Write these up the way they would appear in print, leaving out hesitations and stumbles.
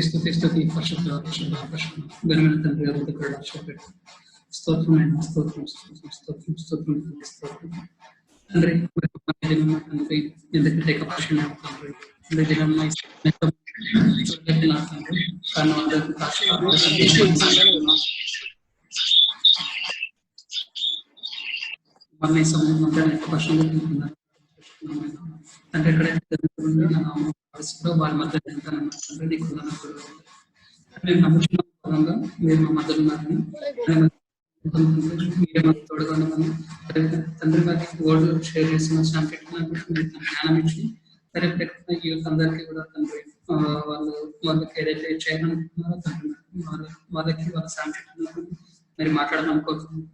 స్తుతి స్తుతి పరిశుద్ధ పరిశుద్ధ పరిశుద్ధ ఘనమైన తండ్రి అద్భుతకరుడ శోభ్యుడ స్తోత్రమైన స్తోత్రం స్తోత్రం స్తోత్రం స్తోత్రం స్తోత్రం తండ్రి తండ్రి ఎందుకు లేకపోయినా తండ్రి తండ్రి దినమ్మ తండ్రి కానీ అందరికీ మన సమయం అంతా పరిశుద్ధంగా తండ్రి ఎక్కడైతే వాళ్ళ మధ్య తండ్రి నీకు నేను నమ్ముతున్న పరంగా మీరు మా మధ్య ఉన్నారని మీరే తోడుగా ఉన్నామని తండ్రి గారికి వర్డ్ షేర్ చేసిన జ్ఞానం ఇచ్చి యూత్ అందరికీ కూడా తండ్రి వాళ్ళకి ఏదైతే చేయాలనుకుంటున్నారో తండ్రి వాళ్ళకి వాళ్ళ శాంపిటెక్నాలజీ మరి మాట్లాడాలనుకోతున్నాను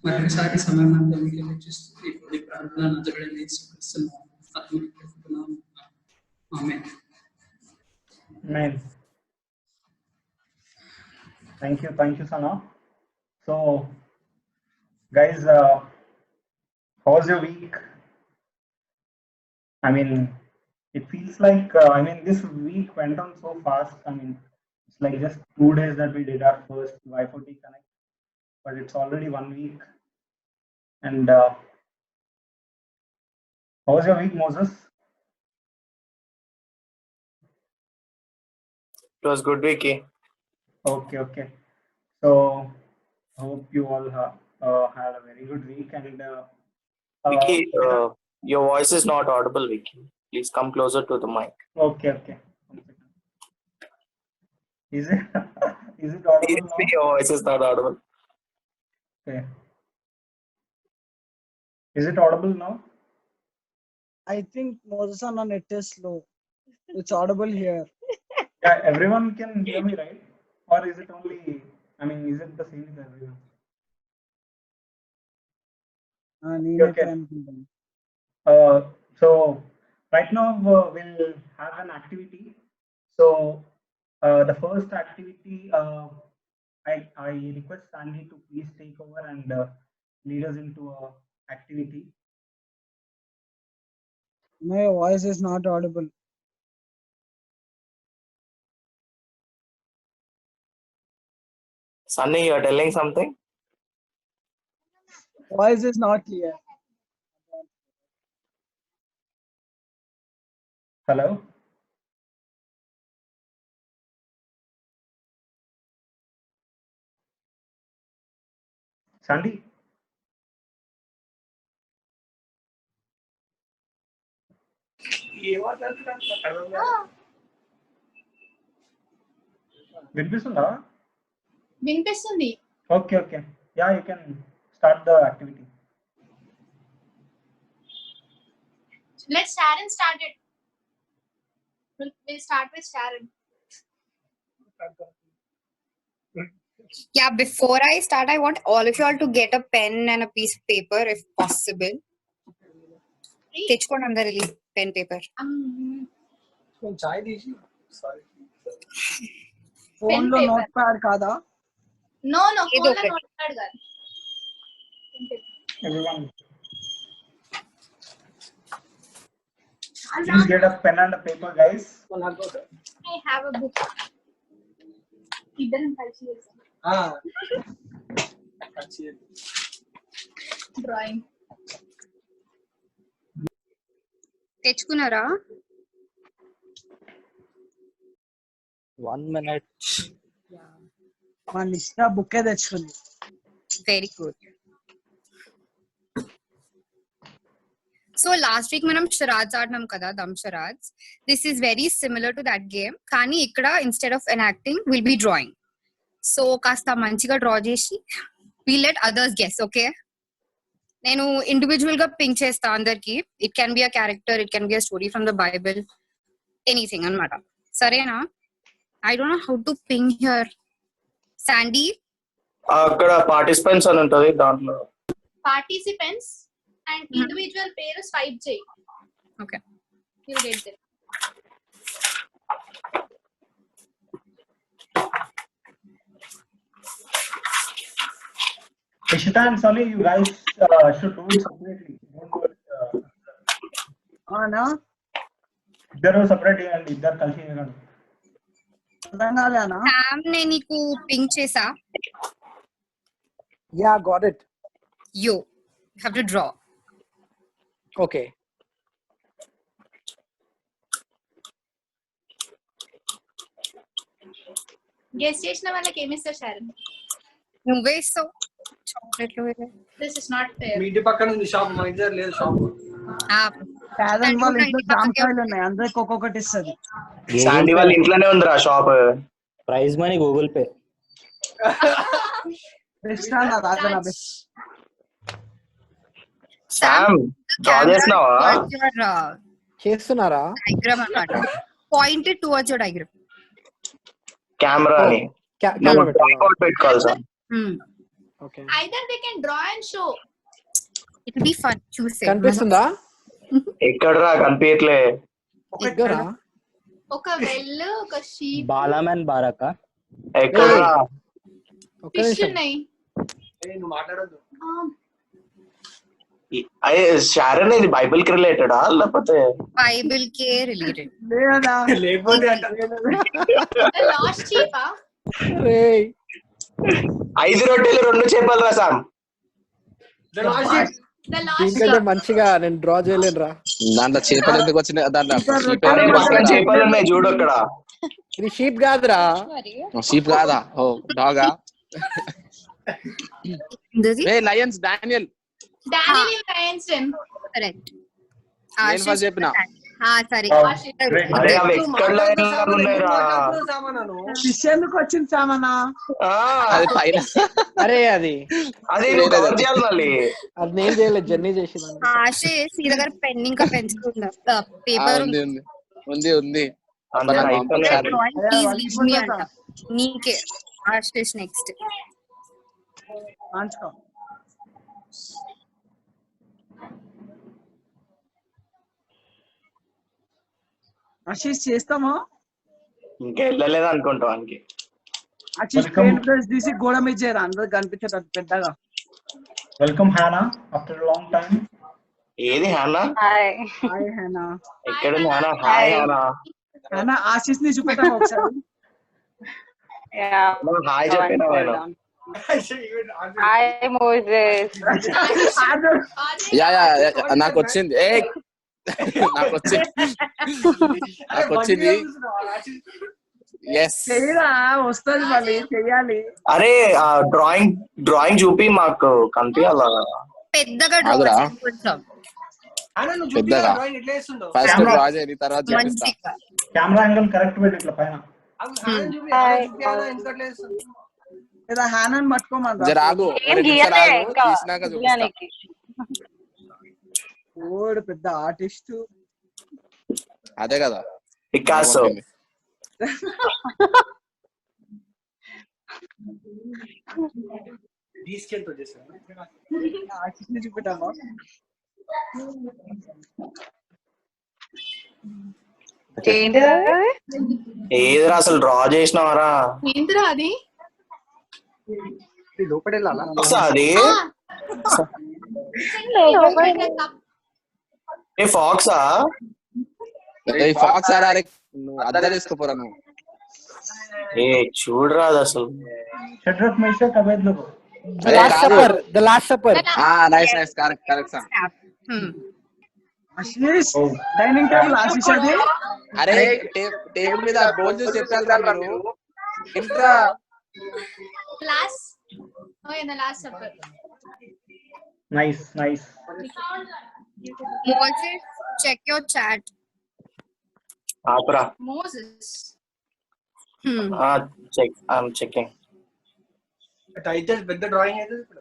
మరి ఒకసారి సమయం అంతా మీకు ఇచ్చిస్తూ ఇప్పుడు ఈ ప్రార్థన నజరుడని స్వీకరిస్తున్నాను. ఆమేన్. Thank you, Sana. So, guys, how was your week? I mean, it feels like this week went on so fast. I mean, it's like just 2 days that we did our first Y4T Connect, but it's already 1 week. And how was your week, Moses? It was good, Vicky. Okay. So, hope you all had a very good week. And Vicky, your voice is not audible, Vicky. Please come closer to the mic. Okay. Is it audible now? Your voice is not audible. Okay. Is it audible now? I think Moses on net is slow. It's audible here. Yeah, everyone can hear me, right? Or is it only, is it the same with everyone? Okay. So right now we'll have an activity. So the first activity, I request Sandy to please take over and lead us into a activity. My voice is not audible. Sunny, you are telling something? Voice is not clear. Hello? Sandy? వినిపిస్తుందా? వినిపిస్తుంది. Okay. Yeah, you can start the activity. Let's Sharon start it. We'll start with Sharon. Yeah, before I start, I want all of you all to get a pen and a piece of paper if possible. తెచ్చుకోండి అందరు వెళ్ళి pen paper. Phone లో note pad కాదా? No, phone లో note pad కాదు. Everyone, please get a pen and a paper, guys. I have a book. ఇద్దరం కలిసి చేద్దాం. డ్రాయింగ్ తెచ్చుకున్నారా? 1 minute. మా నిష్ఠా బుక్కే తెచ్చుకుంది. Very good. So last week మనం షరాడ్స్ ఆడినాం కదా, dumb charades. This is very similar to that game, కానీ ఇక్కడ instead of enacting will be drawing. So కాస్త మంచిగా డ్రా చేసి will let others guess. Okay, నేను ఇండివిజువల్ గా పింక్ చేస్తా అందరికి. It can be a character, it can be a story from the Bible, anything అన్నమాట. సరేనా? I don't know how to pink here. Sandy, అక్కడ పార్టిసిపెంట్స్ అని ఉంటది, దాంట్లో పార్టిసిపెంట్స్ అండ్ ఇండివిజువల్ పేరు స్వైప్ చేయి. Okay, you get that. Ishita and Sunny, you guys should do it separately. Don't do it. అవునా? ఇద్దరు separate చేయండి, ఇద్దరు కలిసి చేయకండి. అర్థం కాలేనా? శామ్ నేను నీకు పింక్ చేసా. Yeah, got it. You have to draw. Okay. Guess చేసిన వాళ్ళకి ఏమి ఇస్తారు షారన్? నువ్వే ఇస్తావు చాక్లెట్లు. This is not fair. మీ ఇంటి పక్కన ఉంది షాప్, మా ఇంటి దగ్గర లేదు షాప్. శారన్ వాళ్ళ ఇంట్లో జామకాయలు ఉన్నాయి, అందరికి ఒక్కొక్కటి ఇస్తుంది. శాండీ వాళ్ళ ఇంట్లోనే ఉందిరా shop. Prize money Google pay. Best అన్న రాజన బెస్ట్. శామ్ డ్రా చేస్తున్నావా? చేస్తున్నారా? డయాగ్రామ్ అన్నమాట. Pointed towards your diagram. కెమెరాని కెమెరా పెట్టాలా? పెట్టుకోవాలి sir. Okay. Either they can draw and show. It will be fun చూసే. కనిపిస్తుందా? ఎక్కడరా కనిపించట్లే. దగ్గర ఒక వెల్, ఒక షీప్, బాలామన్ బారక. ఎక్కడరా? ఒక్క ఫిష్ నిమిషం. ఉన్నాయి. నువ్వు మాట్లాడద్దు. అయ్యే షారన్ ఇది బైబిల్ కి రిలేటెడా లేకపోతే? బైబిల్ కే రిలేటెడ్. లేదా లేకపోతే అంట. Last sheep. రేయ్ 5 రొట్టెలు 2 చేపలు రా సామ్. ద లాస్ట్ దీనికంటే మంచిగా నేను డ్రా చేయలేనురా. దాంట్లో చేపలు ఎందుకు వచ్చినాయి? దాంట్లో అరే పక్కన చేపలు ఉన్నాయి చూడు అక్కడ. ఇది షీప్ కాదురా. షీప్ కాదా? ఓ డాగా. ఏ లయన్స్ డానియల్. డానియల్ లయన్సన్. కరెక్ట్. నేను ఫస్ట్ చెప్పిన. సరే. అరే అవి ఎక్కడ లైన్ ఉన్నాయిరా? ఫిష్ ఎందుకు వచ్చింది సామానా? అది పైన. అరే అది నువ్వు కవర్ చేయాలి మళ్ళీ. అది నేను చేయలేదు, జర్నీ చేసింది. ఆశేష్ నీ దగ్గర పెన్ ఇంకా పెన్సిల్ ఉందా? పేపర్ ఉంది ఉంది ఉంది ఉంది. అంతే అయిపోయింది. ప్లీజ్ లీవ్ మీ అంట. నీకే ఆశేష్ నెక్స్ట్. మంచుకో. ఆశీష్ చేస్తామా? ఇంకా వెళ్ళలేదు అనుకుంటా వానికి. ఆశీష్ పెయింట్ బ్రష్ తీసి గోడ మీద చేయరా, అందరు కనిపించేటట్టు పెద్దగా. Welcome Hannah after a long time. ఏది హానా? హాయ్ హనా. ఎక్కడ హానా? హాయ్ హానా. హనా ఆశీష్ ని చూపెట్టాము ఒకసారి. హాయ్ చెప్పినా నేను. Hi Moses. యా నాకు వచ్చింది. ఏ నాకు వచ్చింది. ఎస్ చెయ్యరా, వస్తుంది మళ్ళీ చెయ్యాలి. అరే డ్రాయింగ్ చూపి మాకు కనిపించాలా? పెద్దగా ఆగురా. పెద్దగా ఫస్ట్ డ్రా చేయి, తర్వాత చూపిస్తా. మంచిగా Camera angle correct way ఇట్లా పైన. లేదా హానాన్ని పట్టుకోమని జర ఆగు, ఏం ఒక నిమిషం గీయలే ఆగు, ఇంకా తీసినాక చూపిస్తా. గీయనికి. ఓడు పెద్ద ఆర్టిస్ట్. అదే కదా పికాసో. ఆర్టిస్ట్ ని చూపెట్టామా? ఏంటిది? ఏదిరా అసలు డ్రా చేసినావరా? ఏంద్రా అది? లోపల వెళ్ళాలా? అది ఏ ఫాక్సా? ఫాక్స్ ఆడారే. నువ్వు అద్దె తీసుకోపోరా నువ్వు. ఏ చూడరా అది అసలు. Shadrach Meshach Abednego. The Last Supper. The Last Supper. Nice nice correct sir. Ashish dining table Ashish అది. అరే టేబుల్ మీద బోన్ చూసి చెప్పారు మీరు. ఇంట్రా లాస్ట్. ఓ in the last supper. Nice. Moses, check your chat. ఆపరా. మోసెస్. Check I'm checking. అయితే పెద్ద డ్రాయింగ్ అయితే ఇప్పుడు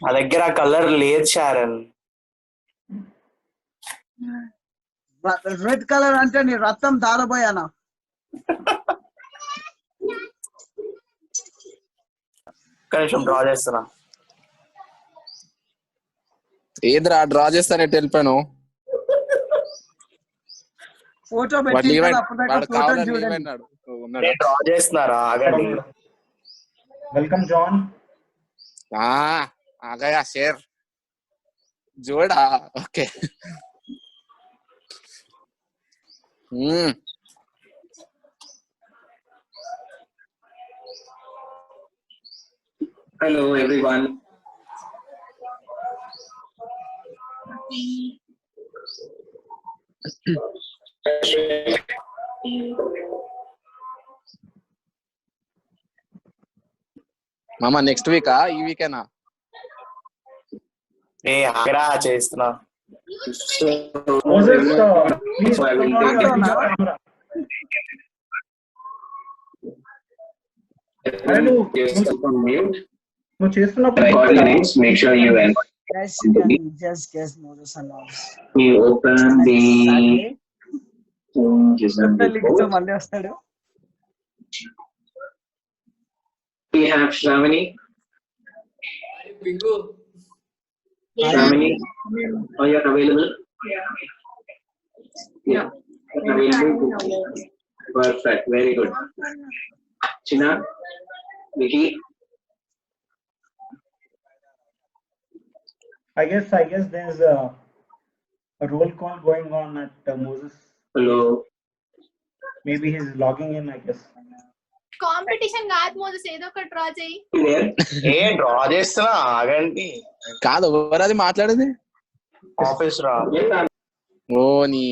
నా దగ్గర కలర్ లేదు షారన్. రెడ్ కలర్ అంటే నీ రక్తం దారబోయానా? కొంచెం డ్రా చేస్తున్నా. ఏంద్రా డ్రా చేస్తానే వెళ్ళిపోయాను. ఫోటో వాడు పెట్టి లీవ్ అప్పుడు ఫోటో కావాలని లీవ్ చూడండి. అన్నాడు. నేను డ్రా చేస్తున్నారా? ఆగండి. Welcome, John. आ गया शेर जोड़ा ओके Hello, everyone. మామ నెక్స్ట్ వీకా ఈ వీకేనా ఆగ్రా చేస్తున్నా. Moses, please turn on your video camera. అరే నువ్వు చేస్తున్నప్పుడు Make sure you Guys, you can just guess Moses and all. open the మళ్ళీ వస్తాడు. We have Shravani. Bingo. Shravani, are you available? Yeah, available. Perfect, very good. China, Vicky. I guess there's a roll call going on at Moses. Hello. Maybe he's logging in, I guess. Competition కాదు మోజస్, ఏదో ఒకటి draw చేయి. Draw చేస్తున్నా ఆగండి. కాదు ఎవరది మాట్లాడేది office రా. ఓ నీ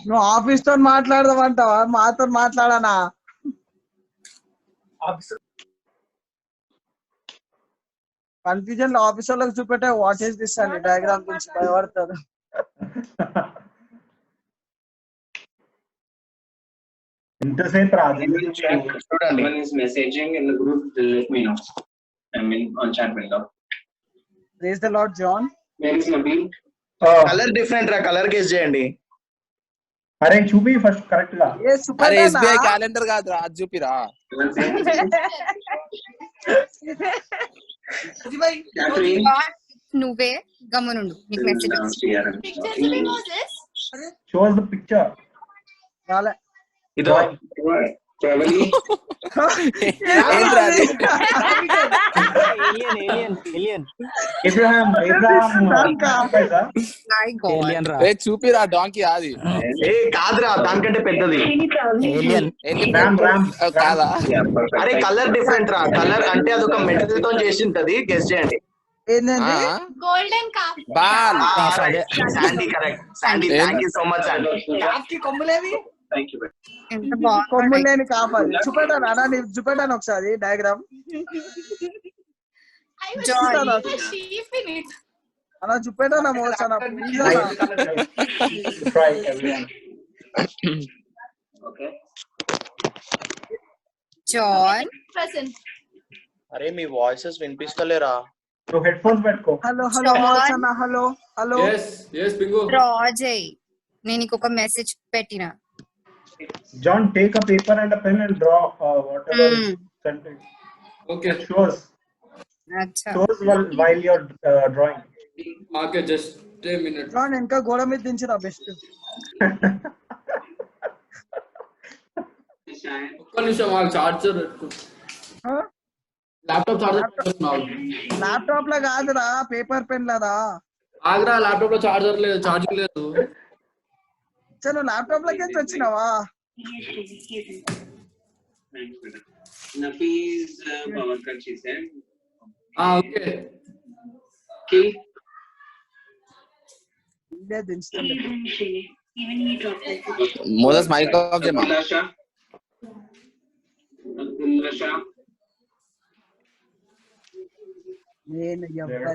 నువ్వు ఆఫీస్ తో మాట్లాడదామంటావా? మాతో మాట్లాడానా? కన్ఫ్యూజన్ లో ఆఫీసర్లకు చూపెట్టే వాట్ ఈస్ దిస్ అని డయాగ్రామ్ గురించి భయపడతారు. ఇంతసేపు రాదు. Someone is messaging in the group. Let me know. I mean on chat window. Praise the lord John. Where is Nabil? Colour different రా కలర్ గెస్ చేయండి అరే చూపి ఫస్ట్ కరెక్ట్ గా. అరే ఎస్బీఐ క్యాలెండర్ కాదు రా అది చూపిరా నువ్వే గమనుండు నీకు మెసేజ్ పిక్చర్ చూపి మోజస్. Shows the picture. రాలే. ఇదో Family. ఏంద్రా అది ఏలియన్ Abraham. మై గాడ్ రే చూపిరా డాంకీ అది కాదురా దానికంటే పెద్దది. Ram. కాదా అరే కలర్ డిఫరెంట్ రా. కలర్ అంటే అదొక మెటల్ తో చేసి ఉంటది. గెస్ చేయండి. ఏంటండి? Golden cap. Ball Sandy correct. Sandy thank you so much Sandy. కాకి కొమ్ములేవి? Thank you. ఎంత బాగుంది. కొమ్ములు లేని కాపాలి. చూపెట్టాను అన్నా, నీకు చూపెట్టాను ఒకసారి diagram. I was John. sheep in it. అలా చూపెట్టాను మోస్ అన్న, ప్లీజ్ అన్న. Try everyone. Okay. John Present. అరే మీ వాయిసెస్ వినిపిస్తలేరా? నువ్వు హెడ్ ఫోన్స్ పెట్టుకో. హలో మోస్ అన్న. Hello Yes, bingo. డ్రా చేయి. నేను నీకు ఒక మెసేజ్ పెట్టిన. John, take a paper and a pen and draw whatever is sent to you. Okay. Shows అచ్చా while you're drawing. Okay, just a minute. John ఇంకా గోడ మీద దించిన బెస్ట్. ఒక్క నిమిషం ఆగు, చార్జర్ పెట్టుకో. ల్యాప్టాప్ చార్జర్ పెట్టుకున్నావు. ల్యాప్టాప్ లో కాదురా, పేపర్ పెన్ లదా. ఆగ్రా ల్యాప్టాప్ లో చార్జర్ లేదు, ఛార్జింగ్ లేదు. చలో ల్యాప్టాప్ లోకి వచ్చినావా? Nafi's power cut she said. Okay. Okay. ఇదే దించుతుంది. మోసస్ మైక్ ఆఫ్ చేయమా Abdullah నేను ఎవరికి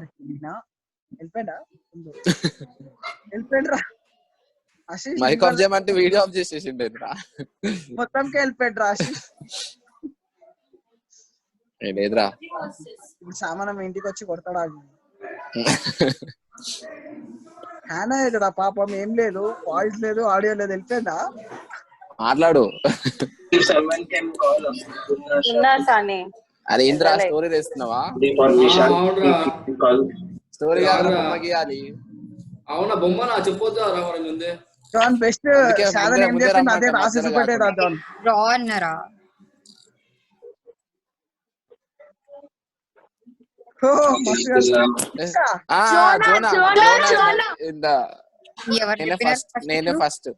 వెళ్ళిపోయాడా? వెళ్ళిపోయాడు రా. ఆశీష్ మైక్ ఆఫ్ చేయమంటే వీడియో ఆఫ్ చేసేసిండు మొత్తంకి వెళ్ళిపోయాడు రా ఆశీష్. లేదురా ఇప్పుడు సామానం ఇంటికి వచ్చి కొడతాడా? హ్యాన్ అయ్యాడు పాపం. ఏం లేదు, వాయిస్ లేదు, ఆడియో లేదు, వెళ్ళిపోయిందా? మాట్లాడు if someone can call ఉన్నా సాని అరే ఇంద్రా స్టోరీ వేస్తున్నావా? స్టోరీ గీయాలి. అవునా బొమ్మ నా చెప్పొద్దా రా మరి ముందే. జాన్ బెస్ట్ సాధన ఏం చెప్పింది అదే రాసి చూపెట్టేదా జాన్. డ్రా అన్నారా? నేనే ఫస్ట్.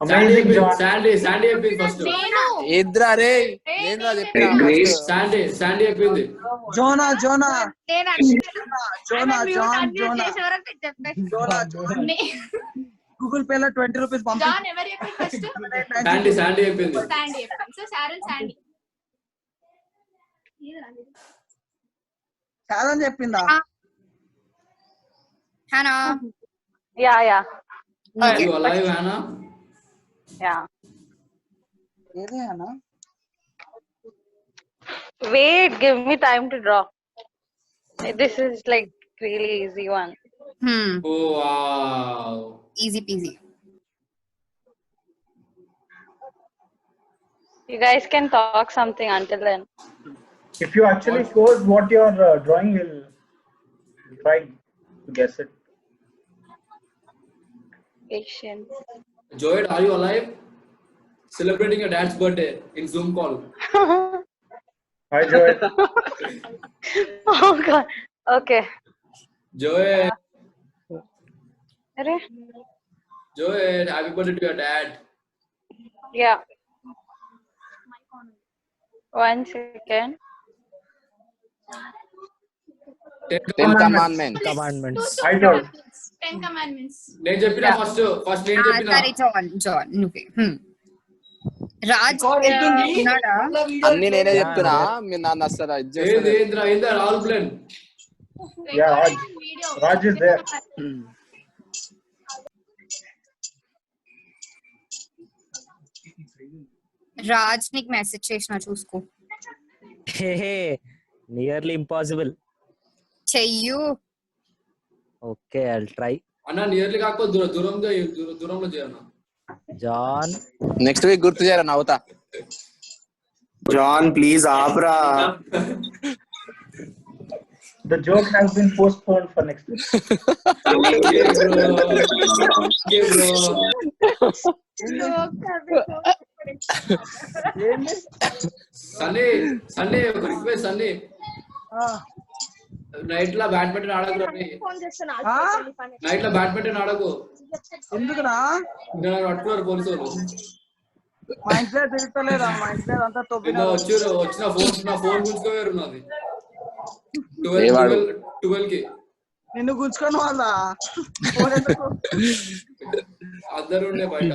Amazing, John. శాండీ చెప్పింది ఫస్ట్. ఇద్దరా రే నేను చెప్పిన శాండీ చెప్పింది. జోనా గూగుల్ పే లో 20 రూపీస్ పంపి. జాన్ ఎవరు చెప్పింది ఫస్ట్? శాండీ చెప్పింది. సో శారన్ శాండీ కాదని చెప్పిందా? హనా యా You alive, Hannah? ఏదే అన్నా? Wait, give me time to draw. This is like really easy one. Oh wow. Easy peasy. You guys can talk something until then. If you actually shows what you're drawing, we'll try to guess it. Patience. Joed, are you alive? Celebrating your dad's birthday in Zoom call. Hi, Joed. Oh God. Okay. Joed, Arey? happy birthday to your dad. Yeah. 1 second. 10 commandments. Hi, Joed. 10 commandments. నేను చెప్పిన first నేను చెప్పిన. సరే John నువ్వే. రాజ్ ఉన్నాడా? అన్ని నేనే చెప్తున్నా, మీరు నన్ను అసలు ఏంద్రా Rahul plan. Yeah, Raj is there. Raj నీకు మెసేజ్ చేసిన చూసుకో. Nearly impossible. చెయ్యు. Okay I'll try. అన్న నియర్లీ కాకపోతే దూరంలో చేయన్నా. జాన్ నెక్స్ట్ వీక్ గుర్తు చేయరా నవ్వుతా. జాన్ ప్లీజ్ ఆపరా. The joke has been postponed for next week. Sunny ఒక రిక్వెస్ట్. సన్నీ నైట్ లో బ్యాడ్మింటన్ ఆడకు. నైట్ లో బ్యాడ్మింటన్ ఆడకు. ఎందుకురా? పట్టుకున్నారు పోలీసు వాళ్ళు. మా ఇంట్లో తిరుగుతలేదా? మా ఇంట్లో అంతా తొబ్బిన వచ్చిన ఫోన్ గుంజుకోవేరు ఉన్నది 12 కి. నిన్ను గుంజుకొని వాళ్ళ అందరు ఉండే బయట.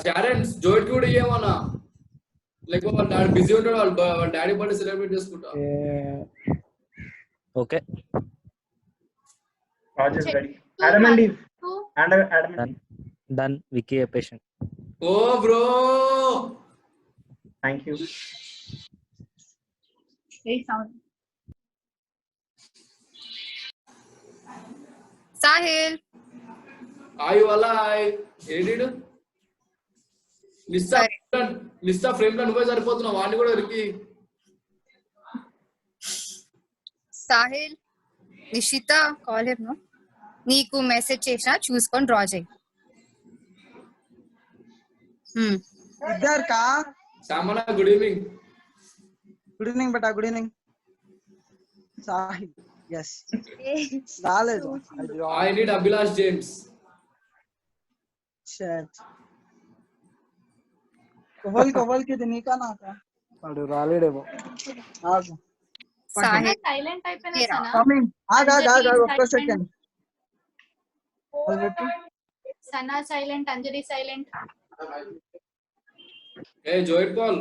శారన్ జోయిట్ కూడా ఏమన్నా లైక్ వాళ్ళ డాడీ బిజీ ఉంటాడు, వాళ్ళ డాడీ బర్త్డే సెలబ్రేట్ చేసుకుంటా. Okay Raj is ready. Adam and Eve. Adam and Eve. Done. Vicky a patient. Oh bro. Thank you. Hey sound. Sahil. Are you alive? Edit. లిస్టా frame లో నువ్వే సరిపోతున్నావు. వాడిని కూడా రికి. Sahil Nishita call him. నీకు message చేసినా చూసుకొని డ్రా చేయి. ఇద్దరు కా సామనా గుడ్ ఈవినింగ్. గుడ్ ఈవినింగ్ బేటా. Good evening Sahil. yes రాలేదు. I need Abhilash James. షట్ కోవల్కి ఇది నీకా నాకా? వాడు రాలేడేమో. ఆగు. సాహిల్ సైలెంట్ అయిపోయినా సనా. కమింగ్. ఆగా ఒక్క second. Sana silent, Anjali silent. ఏ జోయిట్ కాల్.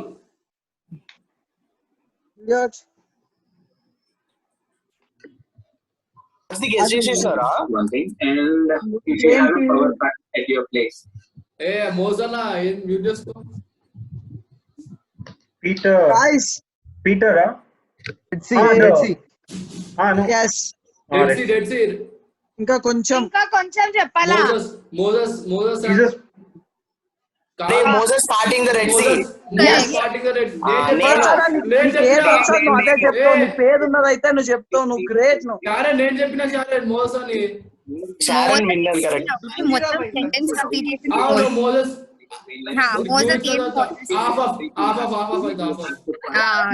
yes the guest చేశారా? One thing and if you have a power cut at your place. ఏ మోజనా ఏం మ్యూట్ చేసుకో. Peter. guys Peter, huh? let's see. No. yes Dead sea. ఇంకా కొంచెం చెప్పాలా? Moses Jesus. Moses parting the Red Sea. parting the Red Sea. అదే చెప్తావు. నీ పేరు ఉన్నదైతే నువ్వు చెప్తావు. నువ్వు గ్రేట్. నువ్వు శారన్ నేను చెప్పిన శారన్ మోసస్ అని. Sharon Mindal correct. మొత్తం సెంటెన్స్ కంప్లీట్ చేసి అవును మోసస్ Moses ఏం half of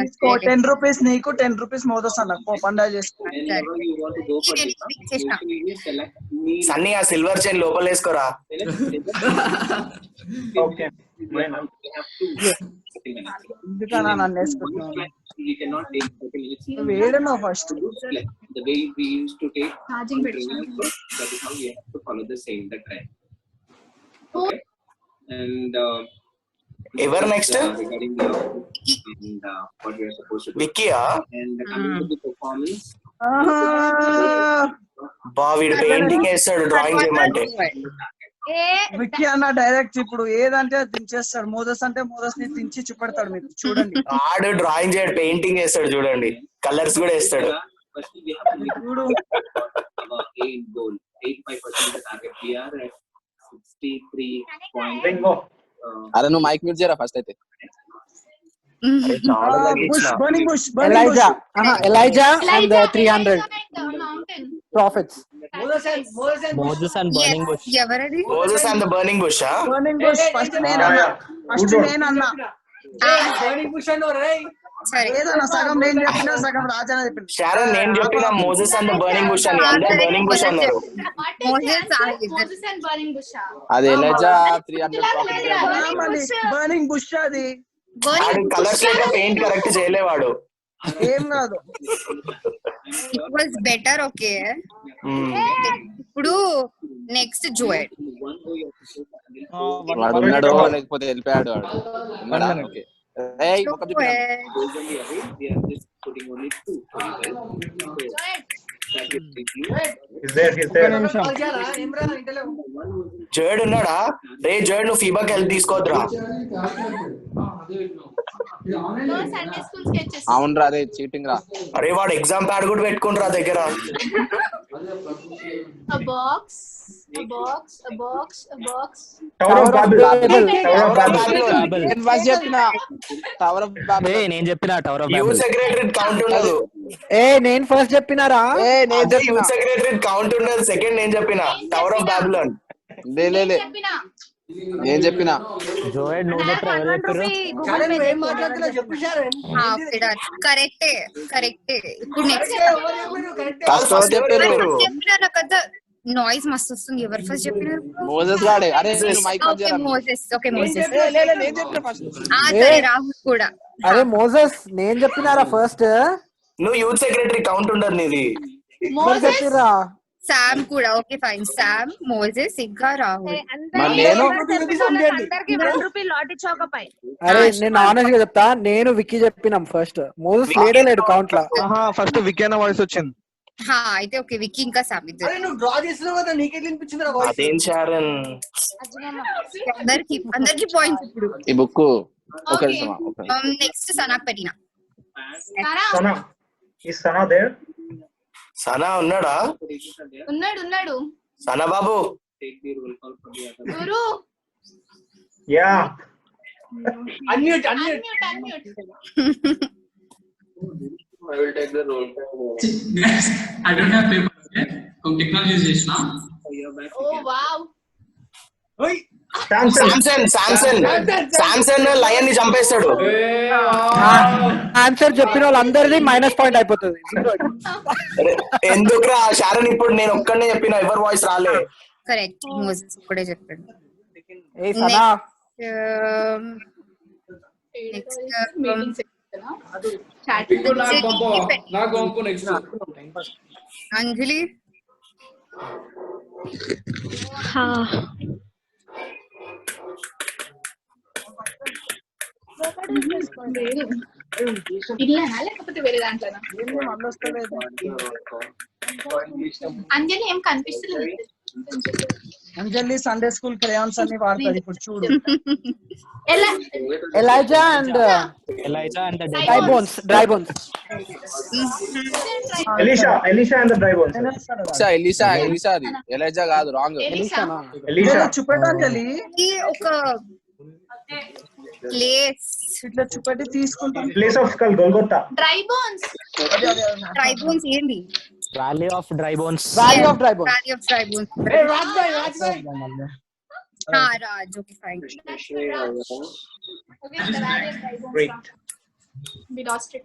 తీసుకో 10 రూపీస్ నీకు 10 రూపీస్ మోదస్ అన్న పండుగ చేసుకో. Whenever you want to go for this, చేసిన you select me. సన్నీ ఆ సిల్వర్ చైన్ లోపల వేసుకోరా. Okay. You have to 30 minutes. ఎందుకన్నా నన్ను వేసుకుంటున్నాను? You cannot take 30 minutes. నువ్వు వేయడమా first? Like the way we used to take Charging on petition. training course, that is how we have to follow the same the trend. Okay. And ఎవరు next? regarding the and what we are supposed to do. విక్కీయా? And coming to the performance, బా వీడు painting వేస్తాడు drawing చేయమంటే. విక్కీ అన్న direct ఇప్పుడు ఏదంటే అది దించేస్తాడు. మోదస్ అంటే మోదస్ ని దించి చూపెడతాడు మీకు చూడండి. ఆడు డ్రాయింగ్ చేయడు పెయింటింగ్ వేస్తాడు చూడండి, కలర్స్ కూడా వేస్తాడు. first we have to make చూడు our aim goal. 85% the target. We are at 63 point. Bingo. అరే నువ్వు మైక్ మ్యూట్ చేయరా ఫస్ట్ అయితే. చాలా బుష్ తగ్గించిన. Burning bush Elijah. Elijah and the 300 mountain. prophets. Moses and burning bush. ఎవరది? Moses and the burning bush. Burning bush first నేనన్నా సరే ఏదన్నా సగం నేను చెప్పినా సగం రాజా చెప్పిన. షారన్ నేను చెప్పిన Moses and the burning bush అని, అందరు బర్నింగ్ బుష్ అన్నారు. Moses and burning bush. అది ఎలైజా 300 బర్నింగ్ బుష్ అది ఆడు కలర్స్ లేక పెయింట్ కరెక్ట్ చేయలేవాడు. ఏం కాదు. It was better. ఓకే ఇప్పుడు నెక్స్ట్ జోయల్. వాడు ఉన్నాడో లేకపోతే వెళ్ళిపోయాడు వాడు. ఏయ్ ఒక Usually away, we are just putting only 2. Is there? జర్డ్ ఉన్నాడా? రే జర్డ్ నువ్వు ఫీబాకి help తీసుకోవద్దురా. No Sunday school sketches. అవునరా అదే చీటింగ్ రా. అరే వాడు ఎగ్జామ్ ప్యాడ్ కూడా పెట్టుకుంటారా దగ్గర. A box. Tower of Babel. నేను ఫస్ట్ చెప్పిన టవర్ ఆఫ్ బాబెల్. నేను చెప్పిన tower of youth Babel. Secretary count ఉండదు. నేను ఫస్ట్ చెప్పినారా? యూత్ సెక్రటరీ కౌంట్ ఉండదు. సెకండ్ నేను చెప్పిన టవర్ ఆఫ్ బాబిలోన్. లే నేను చెప్పిన జోయల్ నువ్వు చెప్పరా? ఎవరు చెప్పారు? కరెక్టే. ఇప్పుడు నెక్స్ట్ చెప్పిన కదా నాయిస్ మస్తు వస్తుంది. ఎవరు ఫస్ట్ చెప్పినారు? మోసెస్ గాడే. అరే నేను మైక్ ఆన్ చేయరా. మోసెస్. నేను చెప్పిన ఫస్ట్. సరే రాహుల్ కూడా. అరే మోసెస్ నేను చెప్పినారా ఫస్ట్? నువ్వు యూత్ సెక్రటరీ కౌంట్ ఉండదు నీది. చెప్పిరా శామ్ కూడా. Okay fine. శామ్, మోసెస్ ఇంకా రాహుల్. నేను అరే నేను ఆనెస్ట్ గా చెప్తా, నేను విక్కీ చెప్పినాం ఫస్ట్. మోసెస్ లేడు కౌంట్ లా. ఫస్ట్ విక్కీ అన్న వాయిస్ వచ్చింది. అయితే ఓకే విక్కీ ఇంకా శామ్ ఇద్దరు. అదేం షారన్ అందరికి పాయింట్స్ ఇప్పుడు. ఈ బుక్ ఓకే. నెక్స్ట్ సనాక్ పెట్టిన. Is Sana there? సనా ఉన్నాడా? ఉన్నాడు. సనా బాబు. Take the roll call from the other. Guru. Yeah. Unmute. I will take the roll call. Guys, I don't have paper. Technology is just now. Oh wow. Samson lion ని చంపేస్తాడు. Answer చెప్పిన వాళ్ళందరిది minus point అయిపోతుంది. ఎందుకురా Sharon ఇప్పుడు నేను ఒక్కడనే చెప్పిన, ఎవరు వాయిస్ రాలే. కరెక్ట్. మోసెస్ కూడా చెప్పాడు. నాకు పంపు నెక్స్ట్. అంజలి. ఇల్లేనా లేకపోతే వేరే దాంట్లోనా? అంజలి ఏం కనిపిస్తలేదు. అంజలి సండే స్కూల్ క్రేయాన్స్ అన్ని వాడుతుంది ఇప్పుడు చూడు. Elijah and dry bones. Elisha and the dry bones. ELISA అది ఎలైజా కాదు, రాంగ్. Elisha. చూపెట్టంజలి ఒక ప్లేస్ ఇట్లా చూపెట్టి తీసుకుంటాం. Place of skull, Golgotha. Dry bones. Dry bones ఏంది? Valley of Dry Bones. Valley of Dry Bones. Valley of Dry Bones. Raj. Okay, fine. That's for Raj. Okay, the various ribones. Great. We lost it.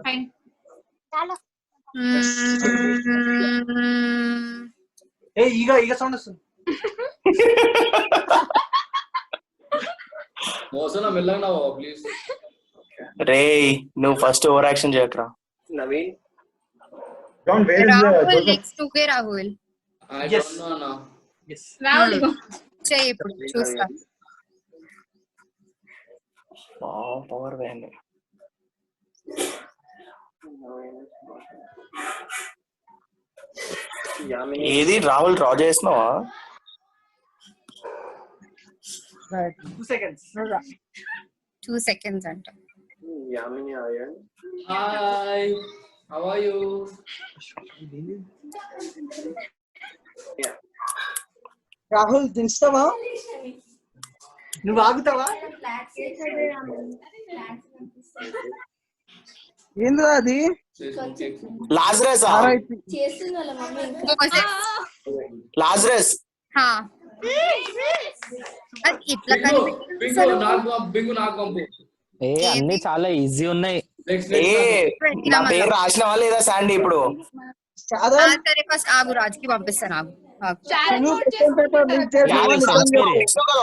Fine. ఏ ఈగ sound వస్తుంది. మోసన మెల్లగా please. రే నువ్వు first over action చేయకరా. Naveen John, where is Rahul Joseph? next to ke Rahul. I don't know now. Yes. Rahul. చెయ్యి ఇప్పుడు చూస్తా. పవర్ వ్యాన్ ఏది రాహుల్ డ్రా చేసినావా? 2 seconds. 2 seconds అంట. యామిని ఆయన్. Hi. How are you? Rahul దించుతావా? నువ్వు ఆగుతావా? ఏంది అది? లాజరస్ లాజరస్ ఇట్లా బింగు నాకు పంపు. అన్ని చాలా ఈజీ ఉన్నాయి. నా పేరు రాసినవా లేదా శాండీ ఇప్పుడు? సరే ఫస్ట్ ఆగు, రాజుకి పంపిస్తాను. ఆగు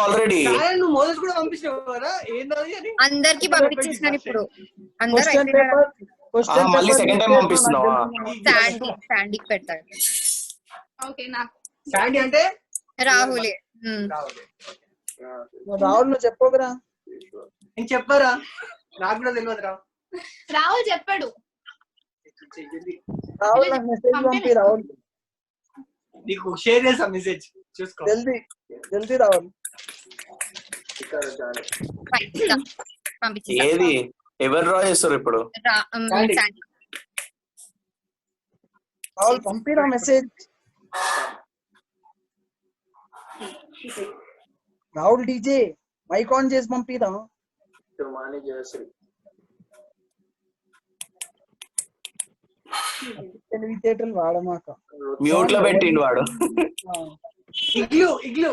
ఆల్రెడీ నువ్వు మోదస్ కూడా పంపించావు కదా, ఏంటది అని అందరికి పంపించేసినాను ఇప్పుడు. అందరూ మళ్ళీ సెకండ్ టైం పంపిస్తున్నావా? శాండీకి పెడతాడు. ఓకే నాకు శాండీ అంటే రాహులే. రాహుల్ నువ్వు చెప్పకురా. నేను చెప్పారా? నాకు కూడా తెలియదురా. రాహుల్ చెప్పాడు. రాహుల్ నాకు మెసేజ్ పంపి. రాహుల్ నీకు షేర్ చేసా మెసేజ్, చూసుకో. జల్దీ జల్దీ రాహుల్. ఏది ఎవరు డ్రా చేస్తారు ఇప్పుడు? రాహుల్ పంపిరా message. Rahul DJ mic on చేసి పంపిరా. తుమాని జయశ్రీ తెలివితేటలు వాడమాక. మ్యూట్ లో పెట్టిండు వాడు. Igloo igloo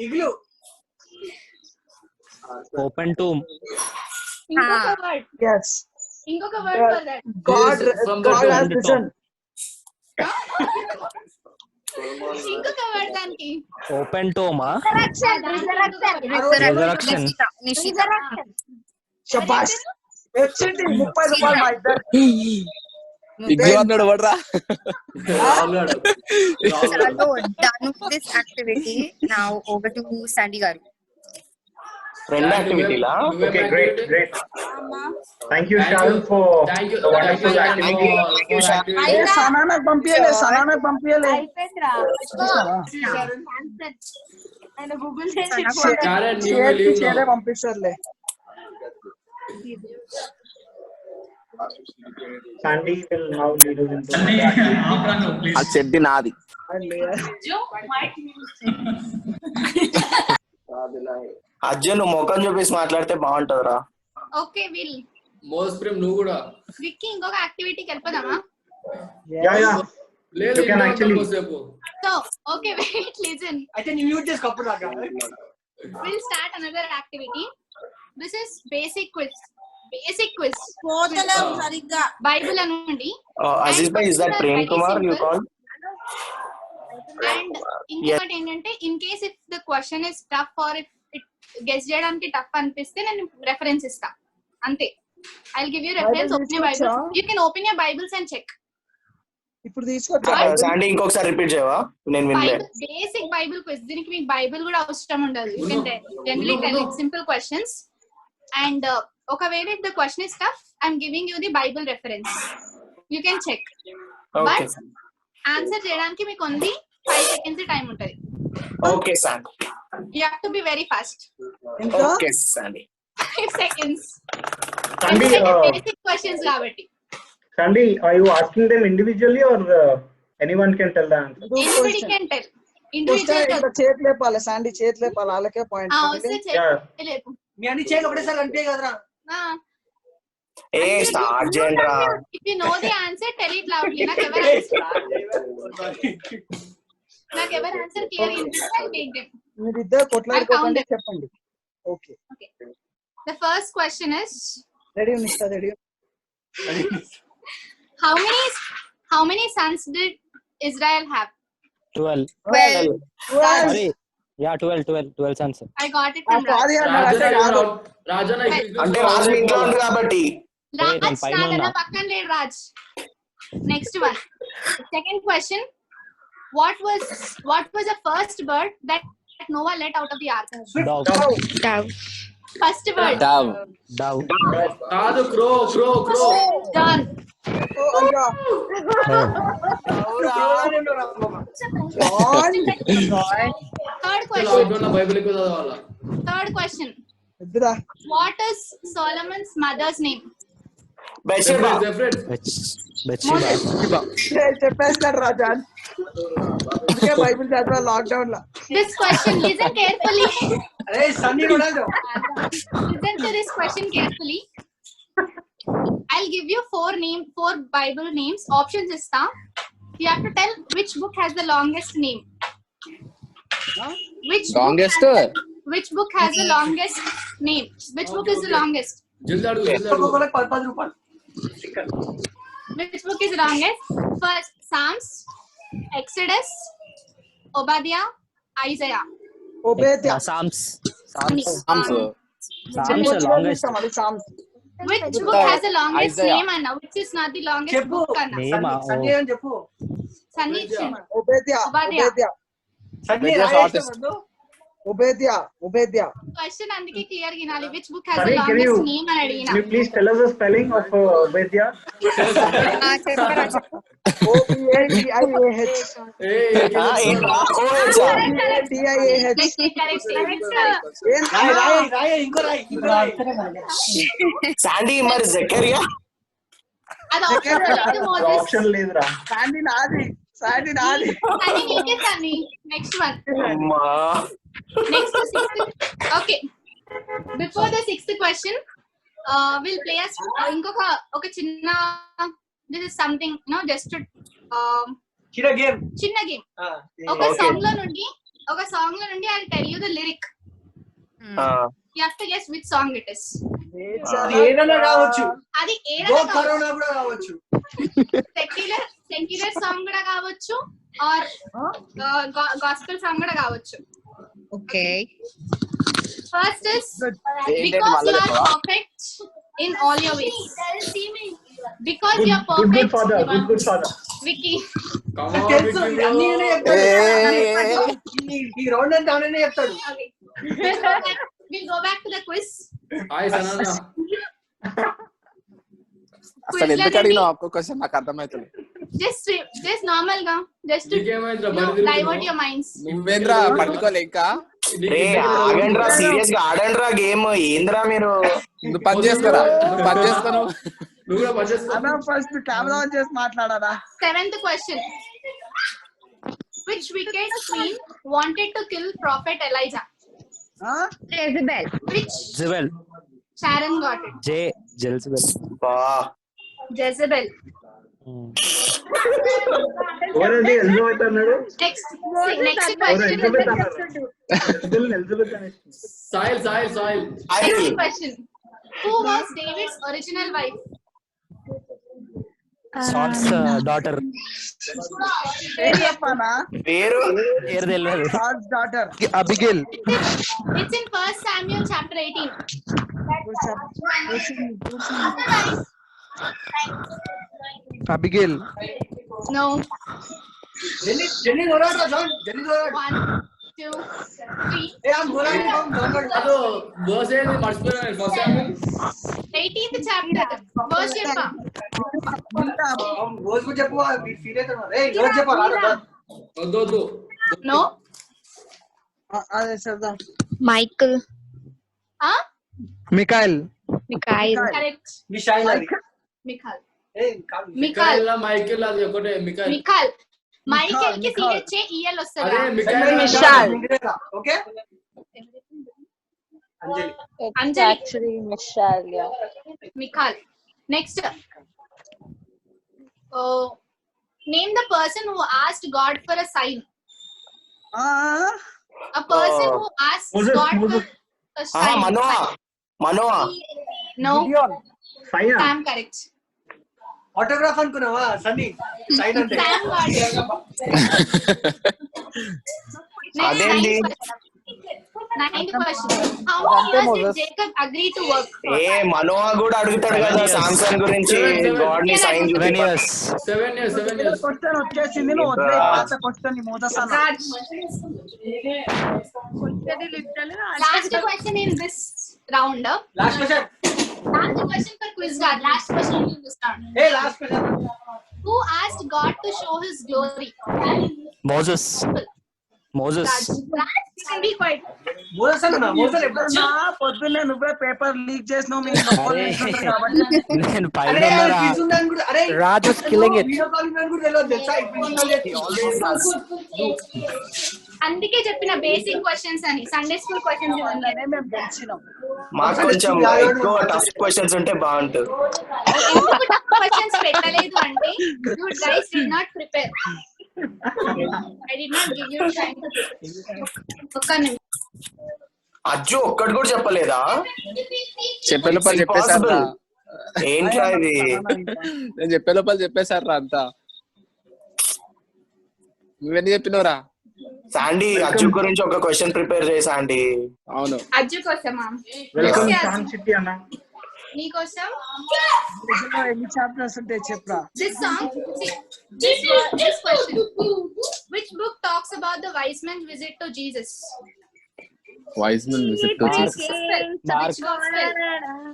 igloo open to ఇంకొక వర్డ్. yes ఇంకొక word for that. god has written. ఇంకొక వర్డ్ దానికి. Open tomb resurrection. శబాష్. ఎక్సిట్ 30 రూపాయలు మా ఇద్దరు. ఇగ్లు అన్నాడు Vadra. Done with this activity. Now over to Sandy garu. రెండు యాక్టివిటీలా? Okay, great. Thank you, Sharon, for the wonderful activity. సనానకు పంపియలే, సనానకు పంపియలే. నేను గూగుల్ చేసి share పంపిస్తారులే. Sandy will now lead us into ఆ చెడ్డి నాది. అజ్జు నువ్వు ముఖం చూపేసి మాట్లాడితే బాగుంటదిరా. Okay will. మోస్ ప్రేమ్ నువ్వు కూడా. విక్కీ ఇంకొక యాక్టివిటీకి వెళ్ళిపోదామా? Yeah. లేదు You can actually. So okay wait listen. అయితే నీ మ్యూట్ చేసి కప్పుడు రాగా. We'll start another activity. This is basic quiz. సరిగ్గా బైబిల్ అనండి. Aziz bhai, is that Prem Kumar you call? And ఇంకొకటి ఏంటంటే in case if the question is tough or if it guess చేయడానికి టఫ్ అనిపిస్తే నేను రెఫరెన్స్ ఇస్తా అంతే. I will give you reference. Open your Bibles. You can open your Bibles and check. ఇప్పుడు తీసుకొచ్చా Sandy, ఇంకొకసారి రిపీట్ చేయవా? నేను వినలే. Basic Bible quiz. దీనికి మీకు బైబిల్ కూడా అవసరం ఉండదు. You can generally tell it simple questions. And ఒకవేళ if the question is tough I am giving you the Bible reference. You can check. But answer చేయడానికి మీకు ఓన్లీ 5 seconds టైం ఉంటది. Okay Sandy. You have to be very fast. Okay Sandy. 5 seconds. Sandy, basic questions kabatti. Sandy, are you asking them individually or anyone can tell the answer? Anybody can tell. Individual. చేతి లేపాలి. Sandy చేతి లేపాలి. వాళ్ళకే point. లేపు. మీ అన్ని చేతి ఒకటేసారి అంటే కదరా. ఏ start చేయండిరా. If you know the answer, tell it loudly. నాకు ఎవరు answer clear interest take them. మీరిద్దరు కొట్లాడుకోకండి చెప్పండి. Okay. The first question is, ready mister ready. how many sons did Israel have? 12. 12. Sorry. Yeah, 12 sons. I got it from Raj. రాజన అంటే రాజు ఇంట్లో ఉంది కాబట్టి. Raj కాదన్న పక్కన లేడు Raj. Next one. Second question. What was the first bird that Noah let out of the ark? Dove. First bird. Dove. కాదు crow. John. Third question. Bible ఎక్కువ చదవాలా. Third question. What is Solomon's mother's name? Bathsheba. చెప్పేస్తాడు రాజా. అందుకే Bible చదివా lockdown లో. This question, listen carefully. అరే Sunny Ronaldo. Listen to this question carefully. I'll give you four Bible names. Options is you have to tell which book has the longest name. Which Longest? Which book has the longest name? Which book is the longest? జల్ది అడుగు. Which book is the longest? First, Psalms, Exodus, Obadiah, Isaiah. Obadiah. Psalms. longest. Which book has the longest Isaiah. name, Anna? Which is not the longest book, Anna? Name. Sunny అని చెప్పు. Sunny. Obadiah. Sunny Obadiah. Question అందుకే clear గినాలి. Which book has the longest name అని అడిగినా. Can you please tell us the spelling of Obadiah? Obadiah. Sandy మరి జకరియా. అది option లేదురా. Sandy నాది. Sunny, నీకే Sunny. Next one. అమ్మా. Next sixth. Okay. Before the sixth question, we'll play ఇంకొక ఒక చిన్న. This is something, just చిన్న గేమ్. ఒక సాంగ్ లో నుండి I'll tell you the lyric. You have to guess which song it is. ఏదైనా కావచ్చు. అది ఏదైనా కరోనా కూడా కావచ్చు. సెక్యులర్ సాంగ్ కూడా కావచ్చు or gospel సాంగ్ కూడా కావచ్చు. Okay. First is because you are perfect in all your ways. Because you are perfect. Good father. Vicky. Come on, Vicky. ఈ రౌండ్ అంతా అవనే చెప్తాడు. We'll go back to the quiz. Hi, Sanana. అసలు ఎందుకు అడిగినా ఒక్క question నాకు అర్థమవుతుంది. Just normal గా just to divert your minds. నువ్వేంద్రా పట్టుకోలే ఇంకా. ఆగండ్రా, సీరియస్ గా ఆడండ్రా గేమ్. ఏంద్రా మీరు నువ్వు పని చేసుకోరా. నువ్వు కూడా పని చేసుకో. ఫస్ట్ కెమెరా ఆన్ చేసి మాట్లాడారా. Seventh question. Which wicked queen wanted to kill Prophet Elijah? Jezebel. Which? Jezebel. Sharon got it. Jezebel. Jezebel. ఎవరండి ఎలిజబెత్ అన్నాడు? Next question. Sahil. Next question. Who was David's original wife? Saul's daughter. పేరు Saul's daughter. Abigail. It's in 1 Samuel chapter 18. Abigail. No. Jenny Dorada, John. Jenny Dorada. 1, 2, 3. Hey, I'm Dorada. అదో verse ఏంది మర్చిపోయాను. First Samuel 18th chapter. Verse చెప్పా. రోజు కూడా చెప్పు. Feel అవుతాను. ఏయ్ రోజు చెప్పా. వద్దు. No. అదే Sarda. Michael. Michael. Correct. మిషాయిల్. Michael. Mikhail అది ఒకటే మిఖాయిల్. మైకేల్ కి CHAEL వస్తది. అదే Mikhail. Okay. Anjali. Actually, Michelle, yeah. Michal. Next. Name the person who asked God for a sign. A person who asks God for a sign. Manoa. No. Saya. Sam correct. Autograph అనుకున్నావా Sunny sign అంటే Sam got it. అదేంటి Ninth question. How many years did Jacob agree to work for? ఏ మనోహ కూడా అడుగుతాడు కదా Samsung గురించి God ని sign 7 years. 7 years. Question వచ్చేసింది నువ్వు వదిలే పాత క్వశ్చన్ మోదస్ అన్న Raj. Last question in this round. Last question Last question for quiz guard. Last question in this round. A last question Who asked God to show His glory? Moses. Raj, you can be quiet. Moses అన్న Moses ఎప్పుడు నా పొద్దున్నే నువ్వే paper leak చేసినావు మీ లోపల ఉంటుంది కాబట్టి నేను అరే పైన ఉన్నారా? క్విజ్ ఉందని కూడా అరే Raj is killing it. Video call ఉందని కూడా తెలియదు తెలుసా అందుకే చెప్పిన బేసిక్ క్వశ్చన్స్ అని సండే స్కూల్ క్వశ్చన్స్ అందులోనే మేము గెలిచినాం మాకు కొంచెం ఎక్కువ టఫ్ క్వశ్చన్స్ ఉంటే బాగుంటుంది. ఎందుకు టఫ్ క్వశ్చన్స్ పెట్టలేదు అంటే you guys did not prepare. I did not give you time to prepare. ఒక్క నిమిషం. అజ్జు ఒక్కటి కూడా చెప్పలేదా? చెప్పే లోపల చెప్పేశారా? ఏంట్రా ఇది? నేను చెప్పే లోపల చెప్పేశారా అంతా? నువ్వెన్ని చెప్పినవరా? శాండీ అజ్జు గురించి ఒక క్వశ్చన్ ప్రిపేర్ చేసా అండి. అవును. అజ్జు కోసమా? వెల్కమ్ శామ్ సిటీ అన్న. నీ కోసం ఎన్ని చాప్టర్స్ ఉంటాయి చెప్పరా? this song this question. Which book talks about the wise men visit to Jesus? Wise men visit to Jesus. Mark.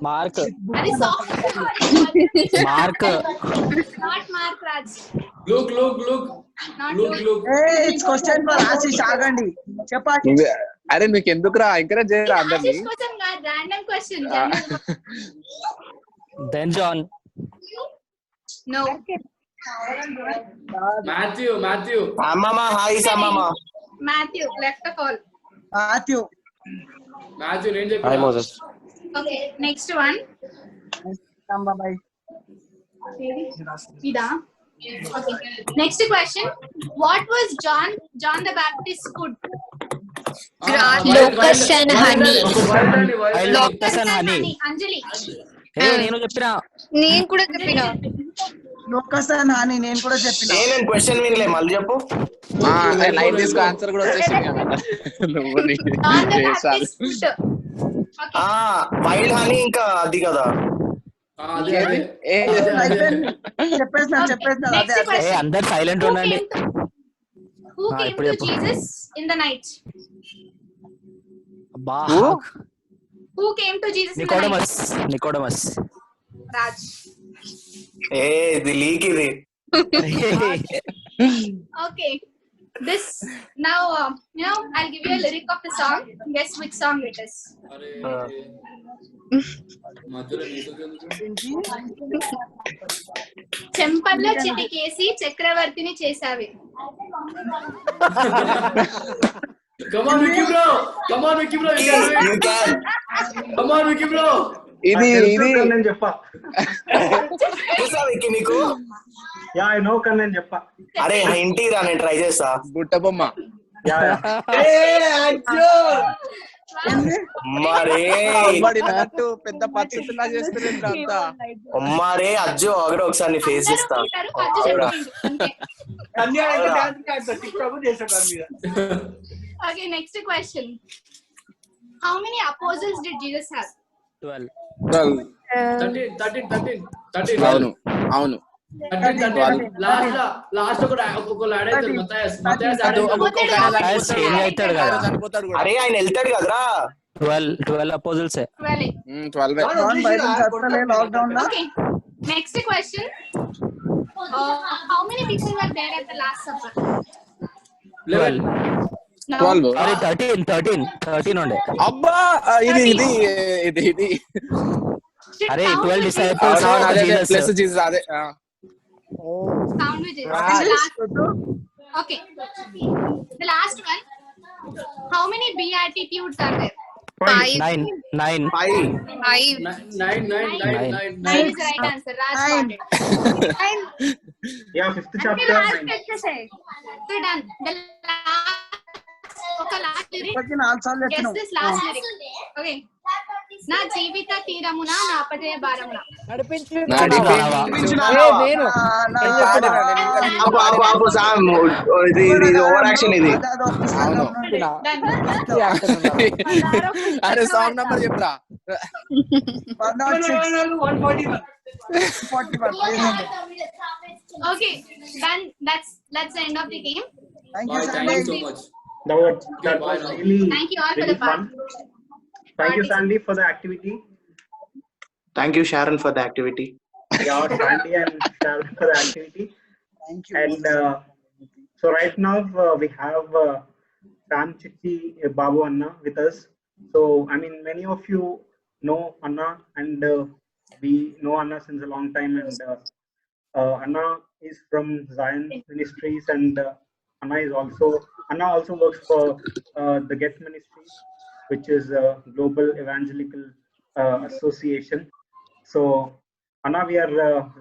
Mark. That is song. Mark. Not Mark, Raj. Look. Not Look. A it's question for Ashish ఆగండి చెప్పండి. అరే మీకు ఎందుకురా encourage చేయరా అందరినీ? This question got random question. Then John. No. Matthew. అమ్మమ్మ hi సమ్మమ్మ. Matthew left a call. Matthew నేను చెప్పినా. Hi Moses. Okay, next one. Bye Ida. Okay. Next question. What was John the Baptist's food? Locust and honey. Locust and honey. Anjali. నేను చెప్పినా. నేను కూడా చెప్పినా. Locus అని హాని నేను కూడా చెప్పిన. నేను క్వశ్చన్ వినలే మళ్ళీ చెప్పు. లైట్ తీసుకో ఆన్సర్ కూడా వచ్చేసింది కదా. నువ్వు John the Baptist's food. Okay. Wild honey ఇంకా అది కదా. చెప్పేసిన Next అదే question. అందరు సైలెంట్ ఉండండి. Who came to Jesus in the night? అబ్బా. Who came to Jesus in the night? Nicodemus. Raj. ఇది లీక్ ఇది. Okay. This now I'll give you a lyric of the song. Guess which song it is. చెంపల్లో చిటికేసి చక్రవర్తిని చేసావి. Come on Vicky bro. You can do it. Come on Vicky bro. ఇది నేను చెప్పా. తెలుసా విక్కీ నీకు? Yeah I know కన్ నేను చెప్పా. అరే ఇంటి రా నేను ట్రై చేస్తా. బుట్ట బొమ్మ. యా అమ్మారే పెద్ద పచ్చలా చేస్తున్నారు అంతా. అమ్మారే అజ్జు ఆగడ ఒకసారి ఫేస్ చేస్తా. Okay, next question. How many apostles did Jesus have? 12. 13. అవును. లాస్ట్ ఒక లాడ్ అవుతాడు మత్తయాస్ అవుతాడు కదా. అరే ఆయన వెళ్తాడు కదరా. 12 apostles. 12. Okay, next question. How many people were there at the last supper? 11. No. 12. అరే 13 ఉండే. అబ్బా ఇది అరే 12 disciples ప్లస్ జీసస్ అదే. Sound with it. Okay. The last one. How many beatitudes are there? 9. 5. 9 is the right answer. Raj got it. Yeah 5th Until chapter. last exercise. So done. The last ఒక last lyric ఇప్పటికి 4 సార్లు guess ఎత్తినావు. This last lyric okay నా జీవిత తీరమున నా అపజయ భారమున ఆపు Sam ఇది over action ఇది. అరే సాంగ్ నంబర్ చెప్పురా. 141. Okay, then that's the end of the game. Thank Bye, you, thank you Sandy. so much. That was really, Thank you all for really the part. fun. Thank you, Sandy, for the activity. Thank you, Sharon, for the activity. Yeah, Sandy and Sharon for the activity. Thank you. And so right now we have Sam Chitti Babu Anna with us. So I mean, many of you know Anna, and we know Anna since a long time. And Anna is from Zion Ministries, and Anna also works for the Get Ministries, which is a global evangelical association. So Anna, we are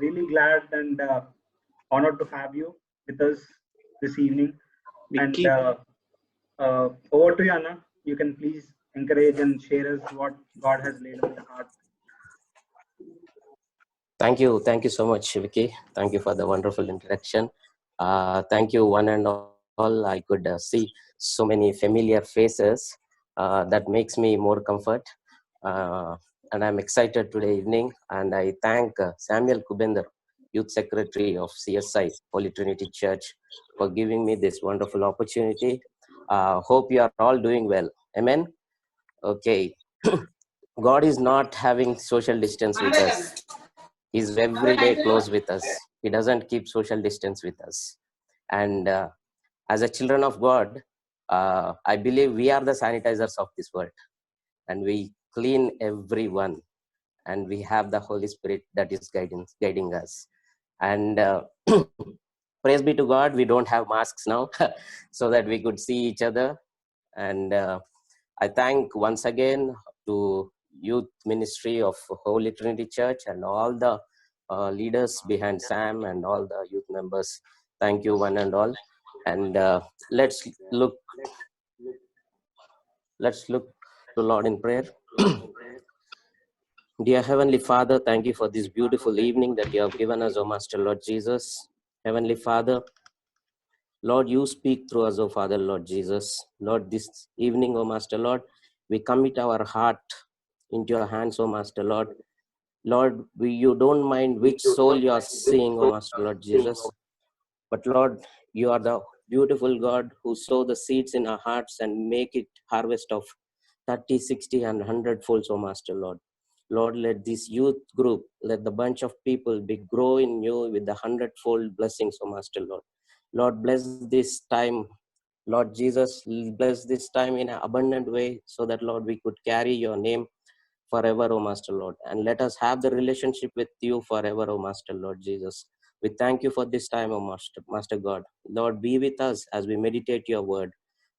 really glad and honored to have you with us this evening. Vicky. And over to you, Anna. You can please encourage and share us what God has laid on your heart. Thank you so much, Vicky. Thank you for the wonderful introduction. Thank you, one and all. I could see so many familiar faces. That makes me more comfort. And I'm excited today evening. And I thank Samuel Kubender, Youth Secretary of CSI, Holy Trinity Church, for giving me this wonderful opportunity. Hope you are all doing well. Amen. Okay. God is not having social distance with us. He's every day close with us. He doesn't keep social distance with us. And as a children of God, I believe we are the sanitizers of this world. And we clean everyone. And we have the Holy Spirit that is guiding us. And praise be to God, we don't have masks now so that we could see each other. And I thank once again to Youth Ministry of Holy Trinity Church and all the leaders behind Sam and all the youth members. Thank you, one and all. And let's look to Lord in prayer. Dear Heavenly Father, thank you for this beautiful evening that you have given us, O Master Lord Jesus. Heavenly Father, Lord, you speak through us, O Father, Lord Jesus. Lord, this evening, O Master Lord, we commit our heart into your hands, O Master Lord. Lord, you don't mind which soul you are seeing, O Master Lord Jesus. But Lord, you are the beautiful God who sow the seeds in our hearts and make it harvest of 30, 60, and 100 folds, O Master Lord. Lord, let this youth group, let the bunch of people be grow in you with the 100-fold blessings, O Master Lord. Lord, bless this time. Lord Jesus, bless this time in an abundant way so that, Lord, we could carry your name forever, O Master Lord. And let us have the relationship with you forever, O Master Lord Jesus. We thank you for this time, O Master God. Lord, be with us as we meditate your word.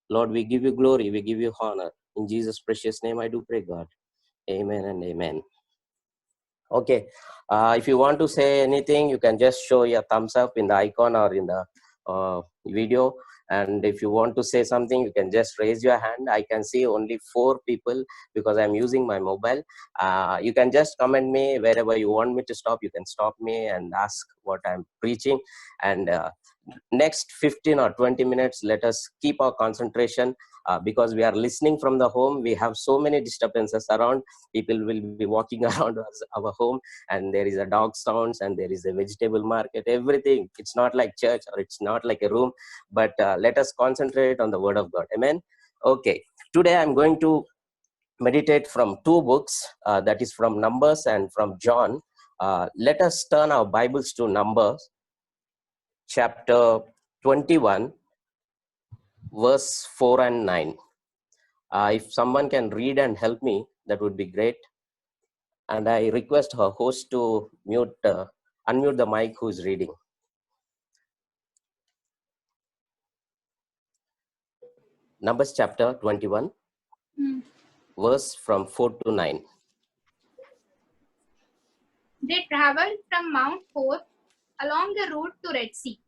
Lord, we give you glory, we give you honor. In Jesus' precious name I do pray, God. Amen and amen. Okay, if you want to say anything, you can just show your thumbs up in the icon or in the video. And if you want to say something, you can just raise your hand. I can see only 4 people because I'm using my mobile. You can just comment me wherever you want me to stop. You can stop me and ask what I'm preaching. And next 15 or 20 minutes, let us keep our concentration because we are listening from the home. We have so many disturbances around. People will be walking around our home, and there is a dog sounds, and there is a vegetable market, everything. It's not like church or it's not like a room, but let us concentrate on the word of God. Amen. Okay, today I'm going to meditate from 2 books, that is from Numbers and from John. Let us turn our Bibles to Numbers chapter 21, verse 4 and 9. If someone can read and help me, that would be great. And I request her host to unmute the mic who is reading. Numbers chapter 21, verse from 4 to 9. They traveled from Mount Hor along the route to Red Sea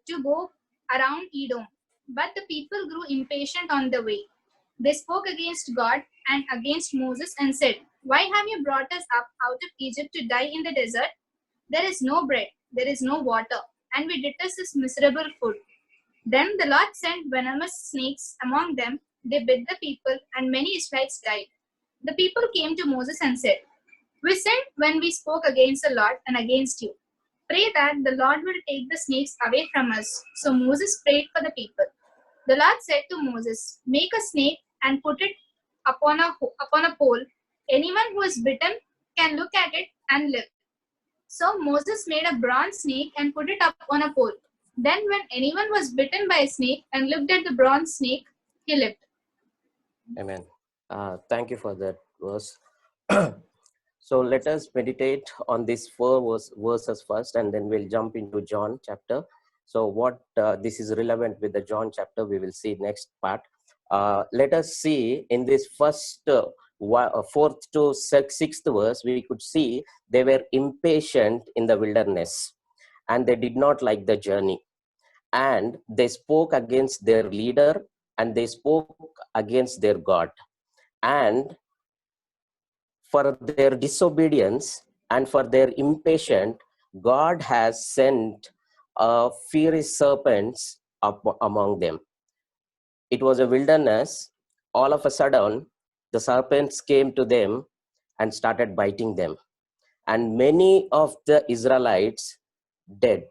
to go around Edom. But the people grew impatient on the way. They spoke against God and against Moses and said, "Why have you brought us up out of Egypt to die in the desert? There is no bread, there is no water, and we detest this miserable food." Then the Lord sent venomous snakes among them. They bit the people, and many Israelites died. The people came to Moses and said, "We sinned when we spoke against the Lord and against you. Pray that the Lord will take the snakes away from us." So Moses prayed for the people. The Lord said to Moses, "Make a snake and put it upon a pole. Anyone who is bitten can look at it and live." So Moses made a bronze snake and put it up on a pole. Then when anyone was bitten by a snake and looked at the bronze snake, he lived. Amen. Thank you for that verse. So let us meditate on these four verses first, and then we'll jump into John chapter. So what this is relevant with the John chapter, we will see next part. Let us see in this first fourth to sixth verse, we could see they were impatient in the wilderness and they did not like the journey. And they spoke against their leader and they spoke against their God. And for their disobedience and for their impatience, God has sent fiery serpents up among them. It was a wilderness. All of a sudden, the serpents came to them and started biting them. And many of the Israelites dead.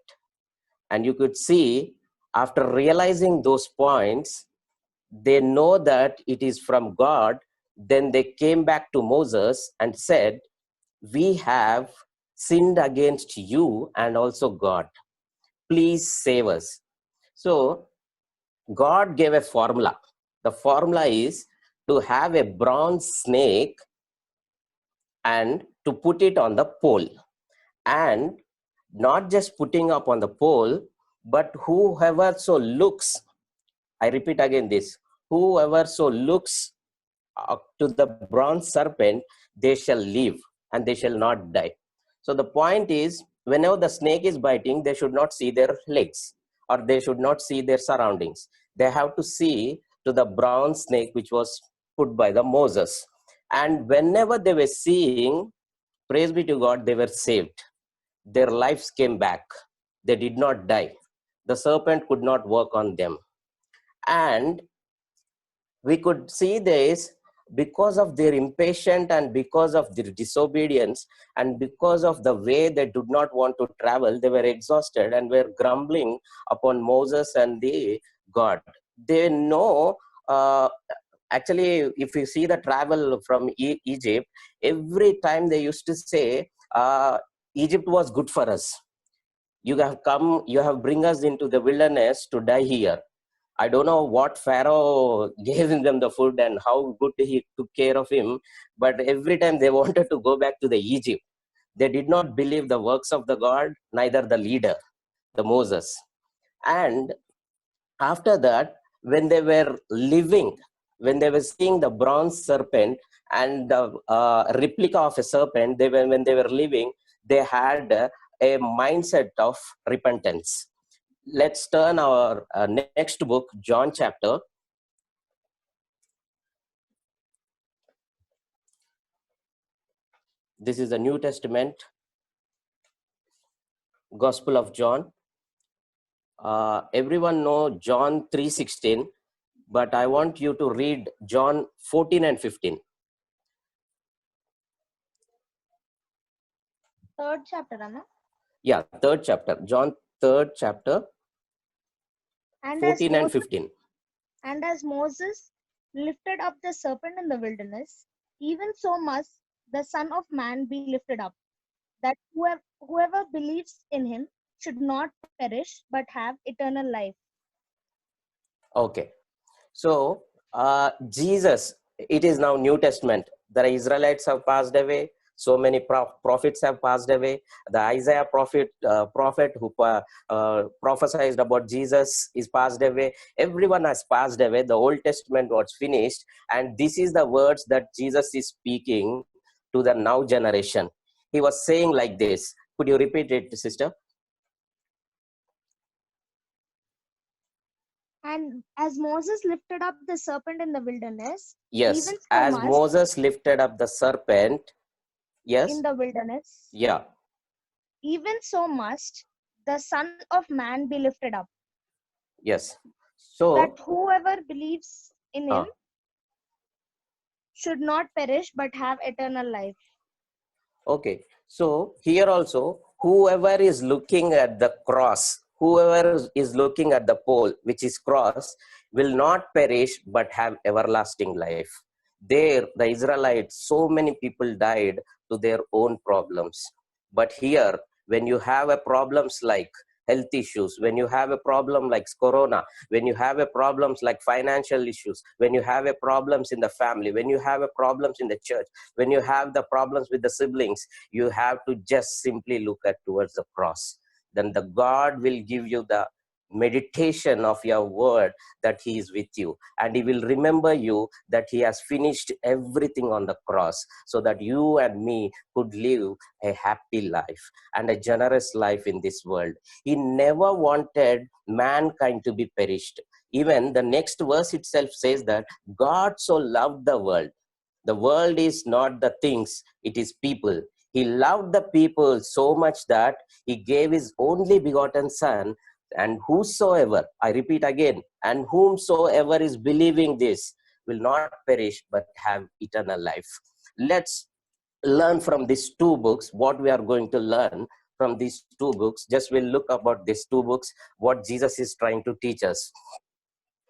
And you could see, after realizing those points, they know that it is from God. Then they came back to Moses and said, "We have sinned against you and also God. Please save us." So God gave a formula. The formula is to have a bronze snake and to put it on the pole. And not just putting up on the pole, but whoever so looks, I repeat again this, whoever so looks to the bronze serpent, they shall live and they shall not die. So the point is, whenever the snake is biting, they should not see their legs or they should not see their surroundings. They have to see to the bronze snake which was put by the Moses. And whenever they were seeing, praise be to God, they were saved. Their lives came back. They did not die. The serpent could not work on them. And we could see this because of their impatience and because of their disobedience and because of the way they did not want to travel, they were exhausted and were grumbling upon Moses and the God. They know, actually, if you see the travel from Egypt, every time they used to say, Egypt was good for us. You have come, you have bring us into the wilderness to die here. I don't know what Pharaoh gave them the food and how good he took care of him, but every time they wanted to go back to the Egypt. They did not believe the works of the God, neither the leader, the Moses. And after that, when they were living, when they were seeing the bronze serpent and the replica of a serpent, when they were living, they had a mindset of repentance. Let's turn our next book, John chapter. This is the New Testament, Gospel of John. Everyone know John 3:16, but I want you to read John 14 and 15. Third chapter, Anna. Yeah, third chapter. John, third chapter, And 14 and 15. And as Moses lifted up the serpent in the wilderness, even so must the Son of Man be lifted up, that whoever believes in him should not perish, but have eternal life. Okay. So, Jesus, it is now New Testament. The Israelites have passed away. So many prophets have passed away. The Isaiah prophet who prophesied about Jesus is passed away. Everyone has passed away. The Old Testament was finished. And this is the words that Jesus is speaking to the now generation. He was saying like this. Could you repeat it, sister? And as Moses lifted up the serpent in the wilderness, Yes, even so as must Moses lifted up the serpent. Yes. in the wilderness, Yeah. even so must the Son of Man be lifted up, Yes. that So, whoever believes in him uh, should not perish but have eternal life. okay. So here also, whoever is looking at the cross, whoever is looking at the pole, which is cross, will not perish but have everlasting life. There, the Israelites, so many people died to their own problems. But here, when you have a problems like health issues, when you have a problem like corona, when you have a problems like financial issues, when you have a problems in the family, when you have a problems in the church, when you have the problems with the siblings, you have to just simply look at towards the cross. Then the God will give you the meditation of your word that he is with you, and he will remember you that he has finished everything on the cross, so that you and me could live a happy life and a generous life in this world. He never wanted mankind to be perished. Even the next verse itself says that God so loved the world. The world is not the things, it is people. He loved the people so much that he gave his only begotten son, and whosoever, I repeat again, and whomsoever is believing this will not perish but have eternal life. Let's learn from these two books what we are going to learn from these two books. Just we'll look about these two books, what Jesus is trying to teach us.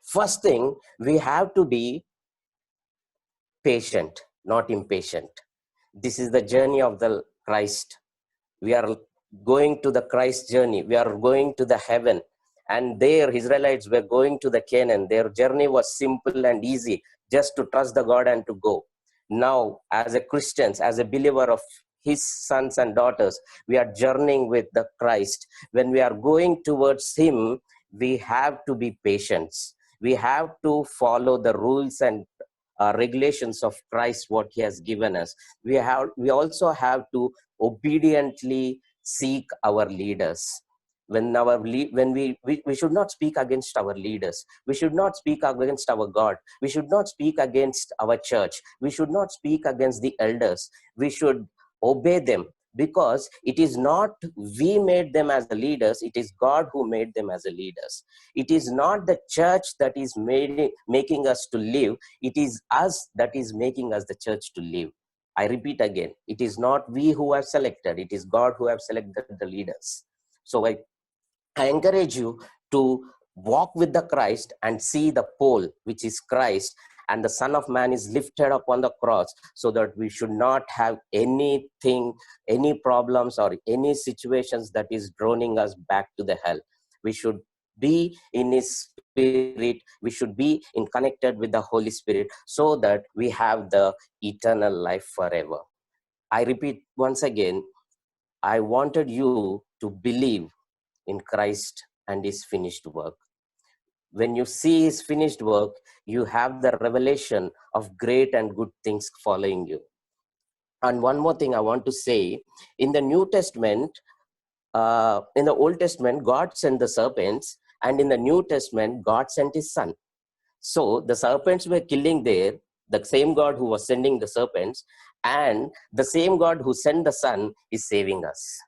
First thing, we have to be patient, not impatient. This is the journey of the Christ. We are going to the Christ journey. We are going to the heaven. And there, Israelites were going to the Canaan. Their journey was simple and easy, just to trust the God and to go. Now, as a Christians, as a believer of his sons and daughters, we are journeying with the Christ. When we are going towards him, we have to be patient. We have to follow the rules and regulations of Christ, what he has given us. We also have to obediently seek our leaders. When we should not speak against our leaders, we should not speak against our God, we should not speak against our church, we should not speak against the elders. We should obey them, because it is not we made them as the leaders, it is God who made them as the leaders. It is not the church that is making us to live, it is us that is making us the church to live. I repeat again, it is not we who have selected, it is God who have selected the leaders. So I encourage you to walk with the Christ and see the pole, which is Christ, and the Son of Man is lifted up on the cross, so that we should not have anything, any problems or any situations that is droning us back to the hell. We should be in his spirit, we should be in connected with the Holy Spirit, so that we have the eternal life forever. I repeat once again, I wanted you to believe in Christ and his finished work. When you see his finished work, you have the revelation of great and good things following you. And one more thing I want to say, in the New Testament, in the Old Testament, God sent the serpents, and in the New Testament, God sent his son. So the serpents were killing there, the same God who was sending the serpents, and the same God who sent the son is saving us.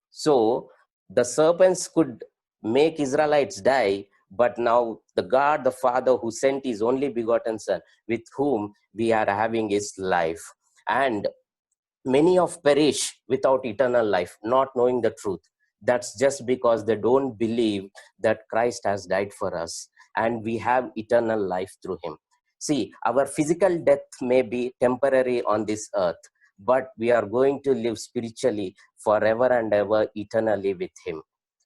So the serpents could make Israelites die, but now the God, the Father who sent his only begotten son, with whom we are having his life. And many of perish without eternal life, not knowing the truth. That's just because they don't believe that Christ has died for us and we have eternal life through him. See, our physical death may be temporary on this earth, but we are going to live spiritually forever and ever, eternally with him,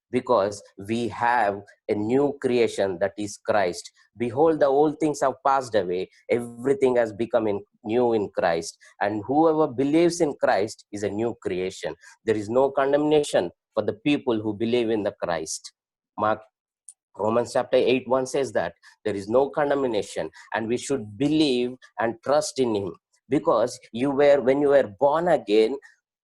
because we have a new creation, that is Christ. Behold, the old things have passed away, everything has become new in Christ, and whoever believes in Christ is a new creation. There is no condemnation for the people who believe in the Christ. Romans chapter 8:1 says that there is no condemnation, and we should believe and trust in him, because when you were born again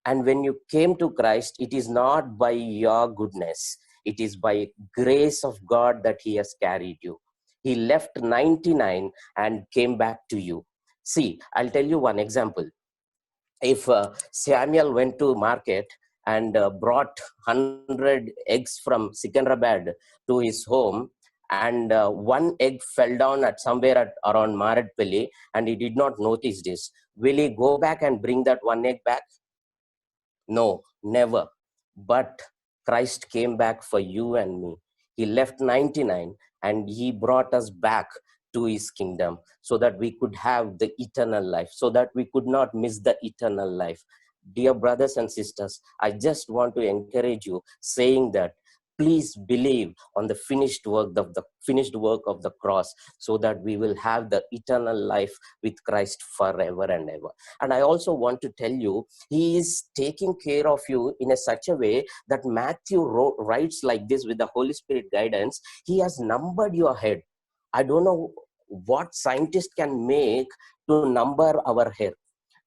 and when you came to Christ, it is not by your goodness, It is by grace of God that he has carried you. He left 99 and came back to you. See, I'll tell you one example. If Samuel went to market and brought 100 eggs from Secunderabad to his home, and one egg fell down at somewhere at around Maradpalli, and he did not notice this, will he go back and bring that one egg back? No, never. But Christ came back for you and me. He left 99 and he brought us back to his kingdom so that we could have the eternal life, so that we could not miss the eternal life. Dear brothers and sisters, I just want to encourage you, saying that please believe on the finished work of the cross, so that we will have the eternal life with Christ forever and ever. And I also want to tell you, he is taking care of you in such a way that Matthew writes like this with the Holy Spirit guidance. He has numbered your head. I don't know what scientist can make to number our hair.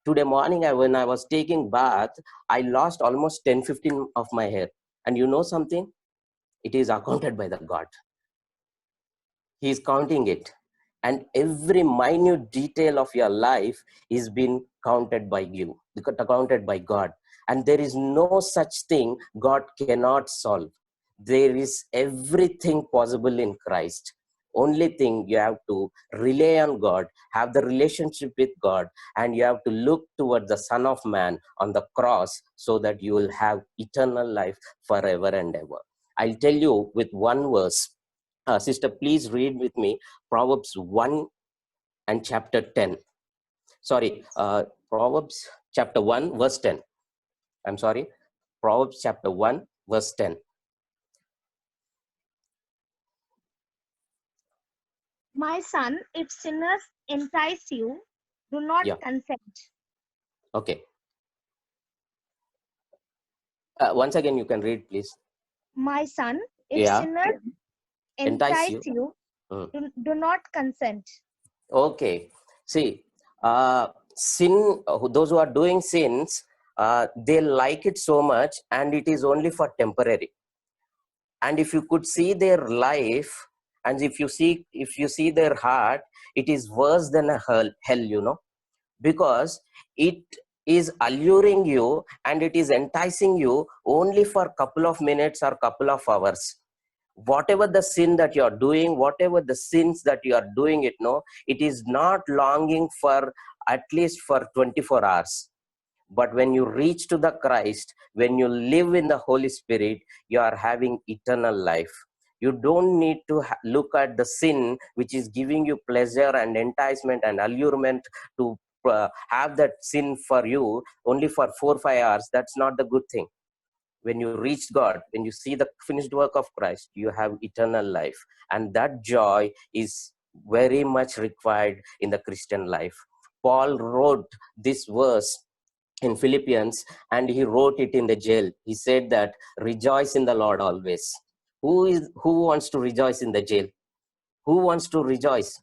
Today morning, when I was taking bath, I lost almost 10-15 of my hair. And you know something? It is accounted by the God. He is counting it. And every minute detail of your life is being counted by you, counted by God. And there is no such thing God cannot solve. There is everything possible in Christ. Only thing, you have to rely on God, have the relationship with God, and you have to look toward the Son of Man on the cross, so that you will have eternal life forever and ever. I'll tell you with one verse. Sister, please read with me Proverbs 1 and chapter 10. Sorry, Proverbs chapter 1, verse 10. I'm sorry, Proverbs chapter 1, verse 10. My son, if sinners entice you, do not Yeah. consent. Okay. Once again, you can read, please. My son, if Yeah. sinners Entice entice you. you, do not consent. Okay. See, sin, those who are doing sins, they like it so much, and it is only for temporary. And if you could see their life, and if you see their heart, it is worse than a hell, you know, because it is alluring you and it is enticing you only for a couple of minutes or couple of hours. Whatever the sin that you are doing, whatever the sins that you are doing, it is not longing for at least for 24 hours. But when you reach to the Christ, when you live in the Holy Spirit, you are having eternal life. You don't need to look at the sin which is giving you pleasure and enticement and allurement to have that sin for you only for 4 or 5 hours. That's not the good thing. When you reach God, when you see the finished work of Christ, you have eternal life. And that joy is very much required in the Christian life. Paul wrote this verse in Philippians, and he wrote it in the jail. He said that, rejoice in the Lord always. Who wants to rejoice in the jail? Who wants to rejoice?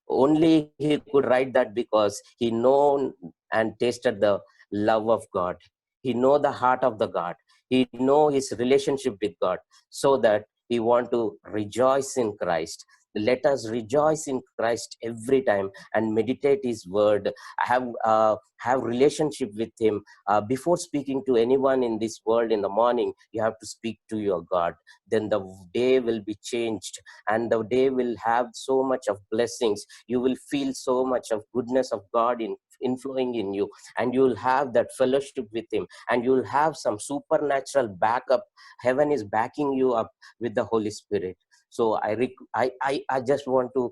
Only he could write that because he known and tasted the love of God. He know the heart of the God. He know his relationship with God, so that he want to rejoice in Christ. Let us rejoice in Christ every time and meditate his word. Have relationship with him. Before speaking to anyone in this world in the morning, you have to speak to your God. Then the day will be changed, and the day will have so much of blessings. You will feel so much of goodness of God inflowing in you, and you'll have that fellowship with him, and you'll have some supernatural backup. Heaven is backing you up with the Holy Spirit. So I just want to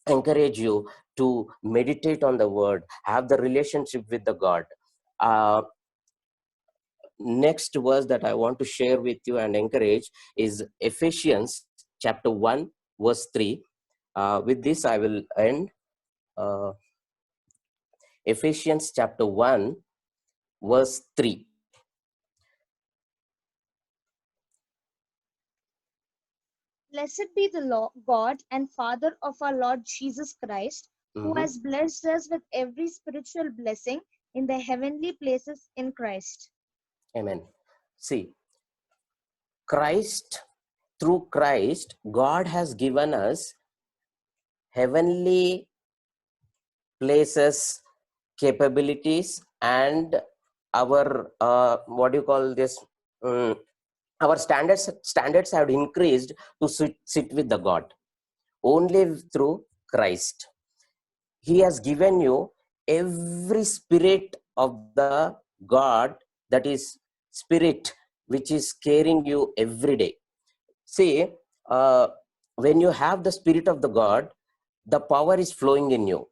encourage you to meditate on the word, have the relationship with the God. Next verse that I want to share with you and encourage is Ephesians chapter 1, verse 3. With this, I will end. Ephesians chapter 1, verse 3. Blessed be the God and Father of our Lord Jesus Christ, who has blessed us with every spiritual blessing in the heavenly places in Christ. Amen. See, Christ through Christ, God has given us heavenly places, capabilities, and our what do you call this? Our standards have increased to sit with the God only through Christ. He has given you every spirit of the God, that is spirit, which is carrying you every day. See, when you have the spirit of the God, the power is flowing in you.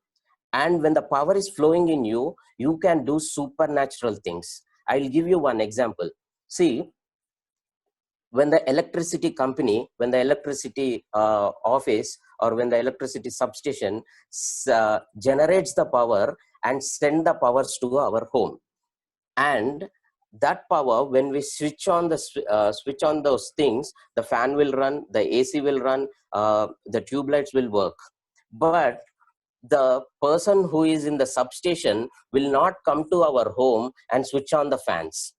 And when the power is flowing in you, you can do supernatural things. I'll give you one example. See, when the electricity company, when the electricity office, or when the electricity substation generates the power and send the powers to our home, and that power, when we switch on those things, the fan will run, the AC will run, the tube lights will work. But the person who is in the substation will not come to our home and switch on the fans.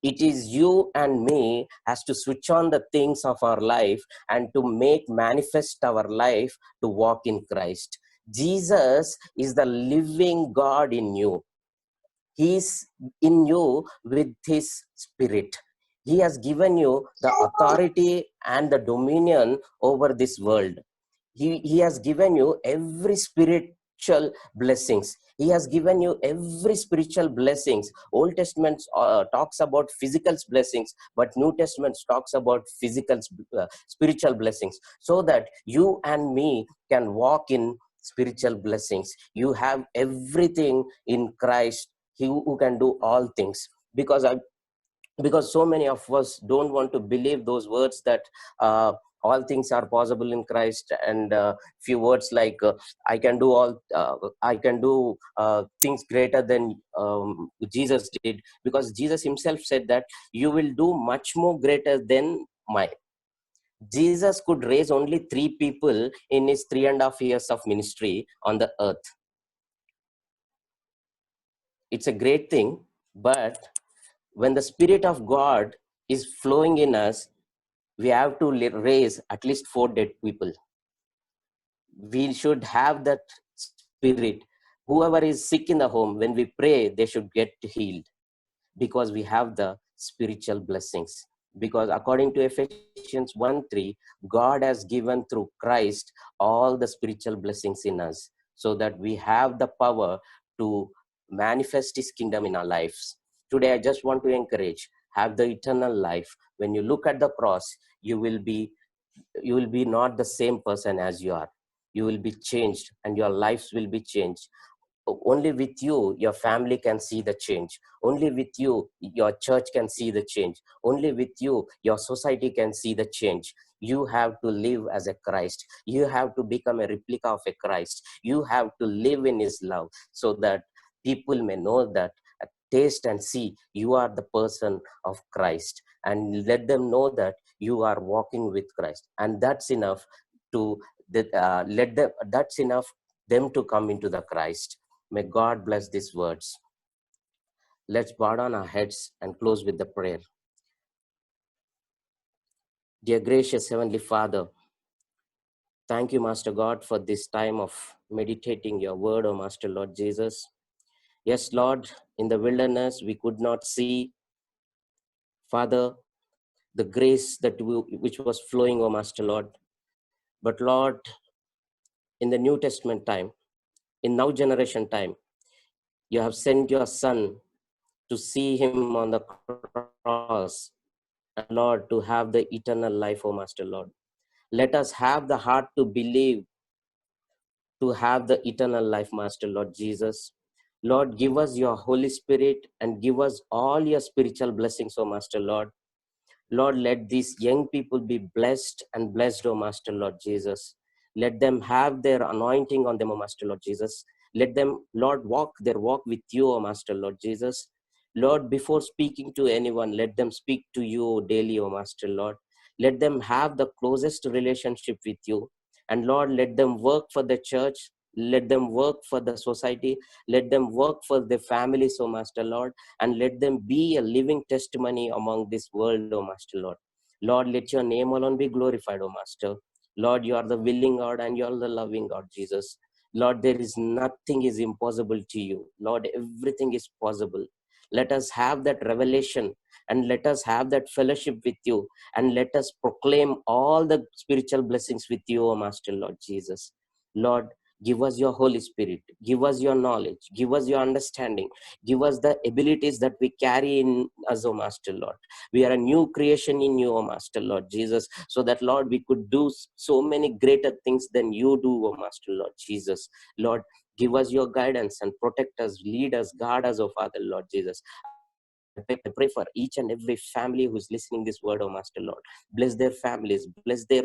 It is you and me has to switch on the things of our life and to make manifest our life to walk in Christ. Jesus is the living God in you. He is in you with his spirit. He has given you the authority and the dominion over this world. He has given you every spiritual blessings. He has given you every spiritual blessings. Old Testament talks about physical blessings, but New Testament talks about spiritual blessings, so that you and me can walk in spiritual blessings. You have everything in Christ, he who can do all things. Because so many of us don't want to believe those words that all things are possible in Christ, and few words like I can do things greater than Jesus did, because Jesus himself said that you will do much more greater than mine. Jesus could raise only 3 people in his 3.5 years of ministry on the earth. It's a great thing, but when the Spirit of God is flowing in us, we have to raise at least 4 dead people. We should have that spirit. Whoever is sick in the home, when we pray, they should get healed, because we have the spiritual blessings. Because according to Ephesians 1:3, God has given through Christ all the spiritual blessings in us, so that we have the power to manifest his kingdom in our lives. Today, I just want to encourage, have the eternal life. When you look at the cross, you will be not the same person as you are. You will be changed, and your lives will be changed. Only with you, your family can see the change. Only with you, your church can see the change. Only with you, your society can see the change. You have to live as a Christ. You have to become a replica of a Christ. You have to live in his love, so that people may know that, taste and see you are the person of Christ, and let them know that you are walking with Christ. And that's enough to that's enough them to come into the Christ. May God bless these words. Let's bow down our heads and close with the prayer. Dear gracious Heavenly Father, thank you, Master God, for this time of meditating your word, O Master Lord Jesus. Yes, Lord, in the wilderness, we could not see, Father, the grace which was flowing, O Master Lord. But Lord, in the New Testament time, in now generation time, you have sent your Son to see him on the cross, and Lord, to have the eternal life, O Master Lord. Let us have the heart to believe, to have the eternal life, Master Lord Jesus. Lord, give us your Holy Spirit and give us all your spiritual blessings, O Master Lord. Lord, let these young people be blessed and blessed, O Master Lord Jesus. Let them have their anointing on them, O Master Lord Jesus. Let them, Lord, walk their walk with you, O Master Lord Jesus. Lord, before speaking to anyone, let them speak to you daily, O Master Lord. Let them have the closest relationship with you. And Lord, let them work for the church. Let them work for the society. Let them work for their families, O Master Lord. And let them be a living testimony among this world, O Master Lord. Lord, let your name alone be glorified, O Master. Lord, you are the willing God and you are the loving God, Jesus. Lord, there is nothing is impossible to you. Lord, everything is possible. Let us have that revelation and let us have that fellowship with you and let us proclaim all the spiritual blessings with you, O Master, Lord Jesus. Lord, give us your Holy Spirit. Give us your knowledge. Give us your understanding. Give us the abilities that we carry in us, O Master, Lord. We are a new creation in you, O Master, Lord Jesus, so that, Lord, we could do so many greater things than you do, O Master, Lord Jesus. Lord, give us your guidance and protect us, lead us, guard us, O Father, Lord Jesus. I pray for each and every family who's listening this word, O Master, Lord. Bless their families, bless their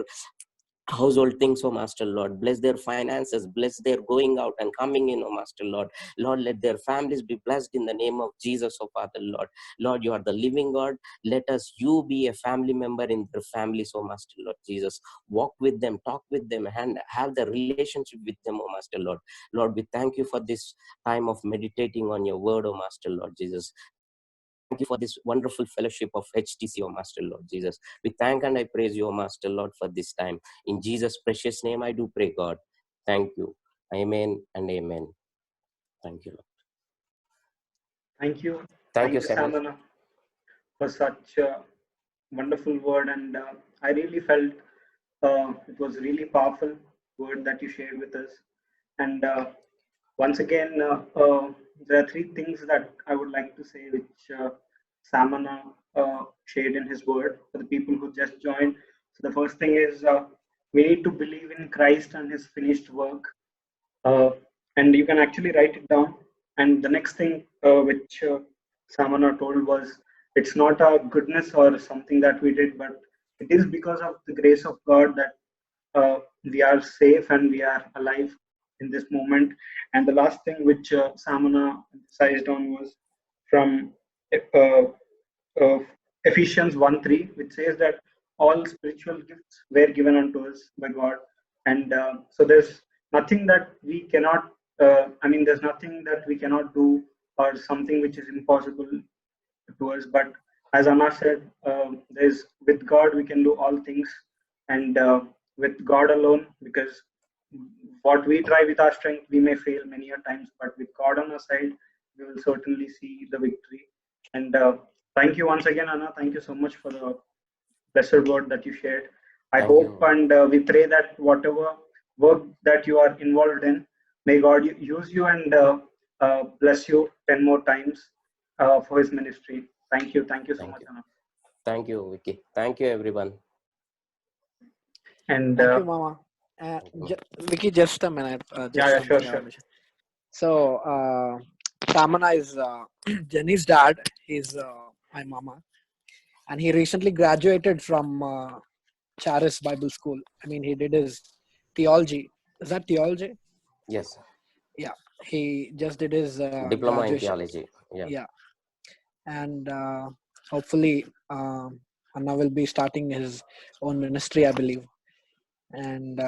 household things, oh Master, Lord. Bless their finances, bless their going out and coming in, oh Master, Lord. Lord, let their families be blessed in the name of Jesus, oh Father, Lord. Lord, you are the living God. Let us, you be a family member in their families, oh Master, Lord Jesus. Walk with them, talk with them, and have the relationship with them, oh Master, Lord. Lord, we thank you for this time of meditating on your word, oh Master, Lord Jesus. Thank you for this wonderful fellowship of HTC, O Master, Lord Jesus. We thank and I praise you, O Master, Lord, for this time. In Jesus' precious name, I do pray, God. Thank you. Amen and amen. Thank you, Lord. Thank you. Thank you, Samana, for such a wonderful word. And I really felt it was really powerful word that you shared with us. And once again, there are three things that I would like to say, which Samana shared in his word for the people who just joined. So the first thing is we need to believe in Christ and his finished work. And you can actually write it down. And the next thing which Samana told was, it's not our goodness or something that we did, but it is because of the grace of God that we are safe and we are alive in this moment. And the last thing which Samana emphasized on was from Ephesians 1:3, which says that all spiritual gifts were given unto us by God. And so there's nothing that we cannot, there's nothing that we cannot do or something which is impossible to us. But as Anna said, there's with God we can do all things, and with God alone, because what we try with our strength, we may fail many a times, but with God on our side, we will certainly see the victory. And thank you once again, Anna. Thank you so much for the blessed word that you shared. I hope and we pray that whatever work that you are involved in, may God use you and bless you 10 more times for his ministry. Thank you. Thank you so much, Anna. Thank you, Vicky. Thank you, everyone. And thank you, Mama. Vicky, just a minute. Sure. So, Samana is Jenny's dad. He's my mama. And he recently graduated from Charis Bible School. I mean, he did his theology. Is that theology? Yes. Yeah. He just did his diploma in graduation. theology. Yeah. And hopefully, Anna will be starting his own ministry, I believe. And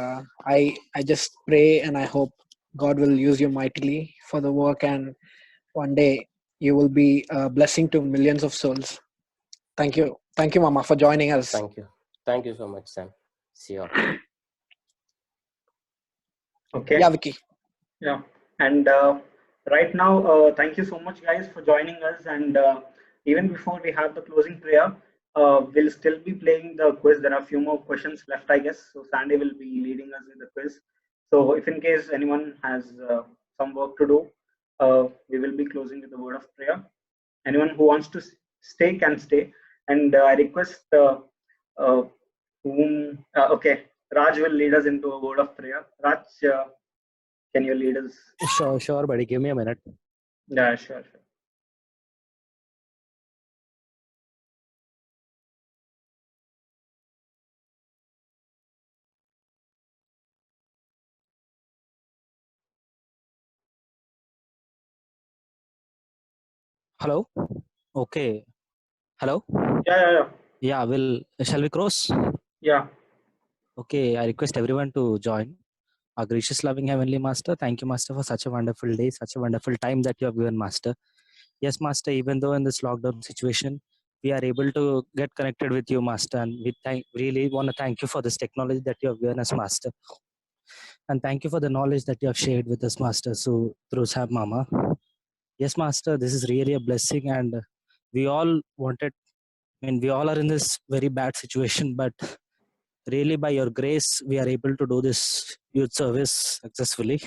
I just pray and I hope God will use you mightily for the work, and one day you will be a blessing to millions of souls. Thank you, Mama, for joining us. Thank you so much, Sam. See you. Okay. Yeah, Vicky. Yeah, and right now, thank you so much, guys, for joining us. And even before we have the closing prayer, we'll still be playing the quiz. There are a few more questions left, I guess. So Sandy will be leading us with the quiz. So if in case anyone has some work to do, we will be closing with the word of prayer. Anyone who wants to stay can stay. And I request okay, Raj will lead us into a word of prayer. Raj, can you lead us? Sure, buddy. Give me a minute. Yeah, sure. Hello. Okay. Hello. Yeah. Yeah. Shall we cross? Yeah. Okay. I request everyone to join. Our gracious, loving Heavenly Master, thank you, Master, for such a wonderful day, such a wonderful time that you have given, Master. Yes, Master, even though in this lockdown situation, we are able to get connected with you, Master. And we really want to thank you for this technology that you have given us, Master. And thank you for the knowledge that you have shared with us, Master, so through Sam Mama. Yes, Master, this is really a blessing, and we all wanted, we all are in this very bad situation, but really by your grace, we are able to do this youth service successfully.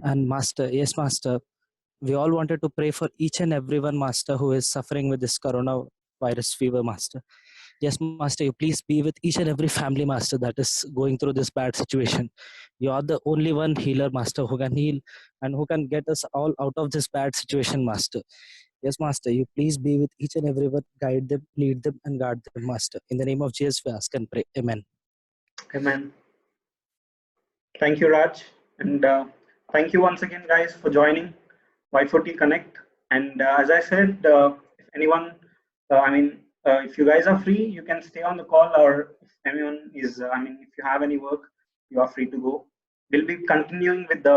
And Master, yes, Master, we all wanted to pray for each and everyone, Master, who is suffering with this coronavirus fever, Master. Yes, Master, you please be with each and every family, Master, that is going through this bad situation. You are the only one healer, Master, who can heal and who can get us all out of this bad situation, Master. Yes, Master, you please be with each and everyone, guide them, lead them, and guard them, Master. In the name of Jesus, we ask and pray. Amen. Amen. Thank you, Raj. And thank you once again, guys, for joining Y4T Connect. And as I said, if anyone, if you guys are free, you can stay on the call, or if anyone is, if you have any work, you are free to go. We'll be continuing with the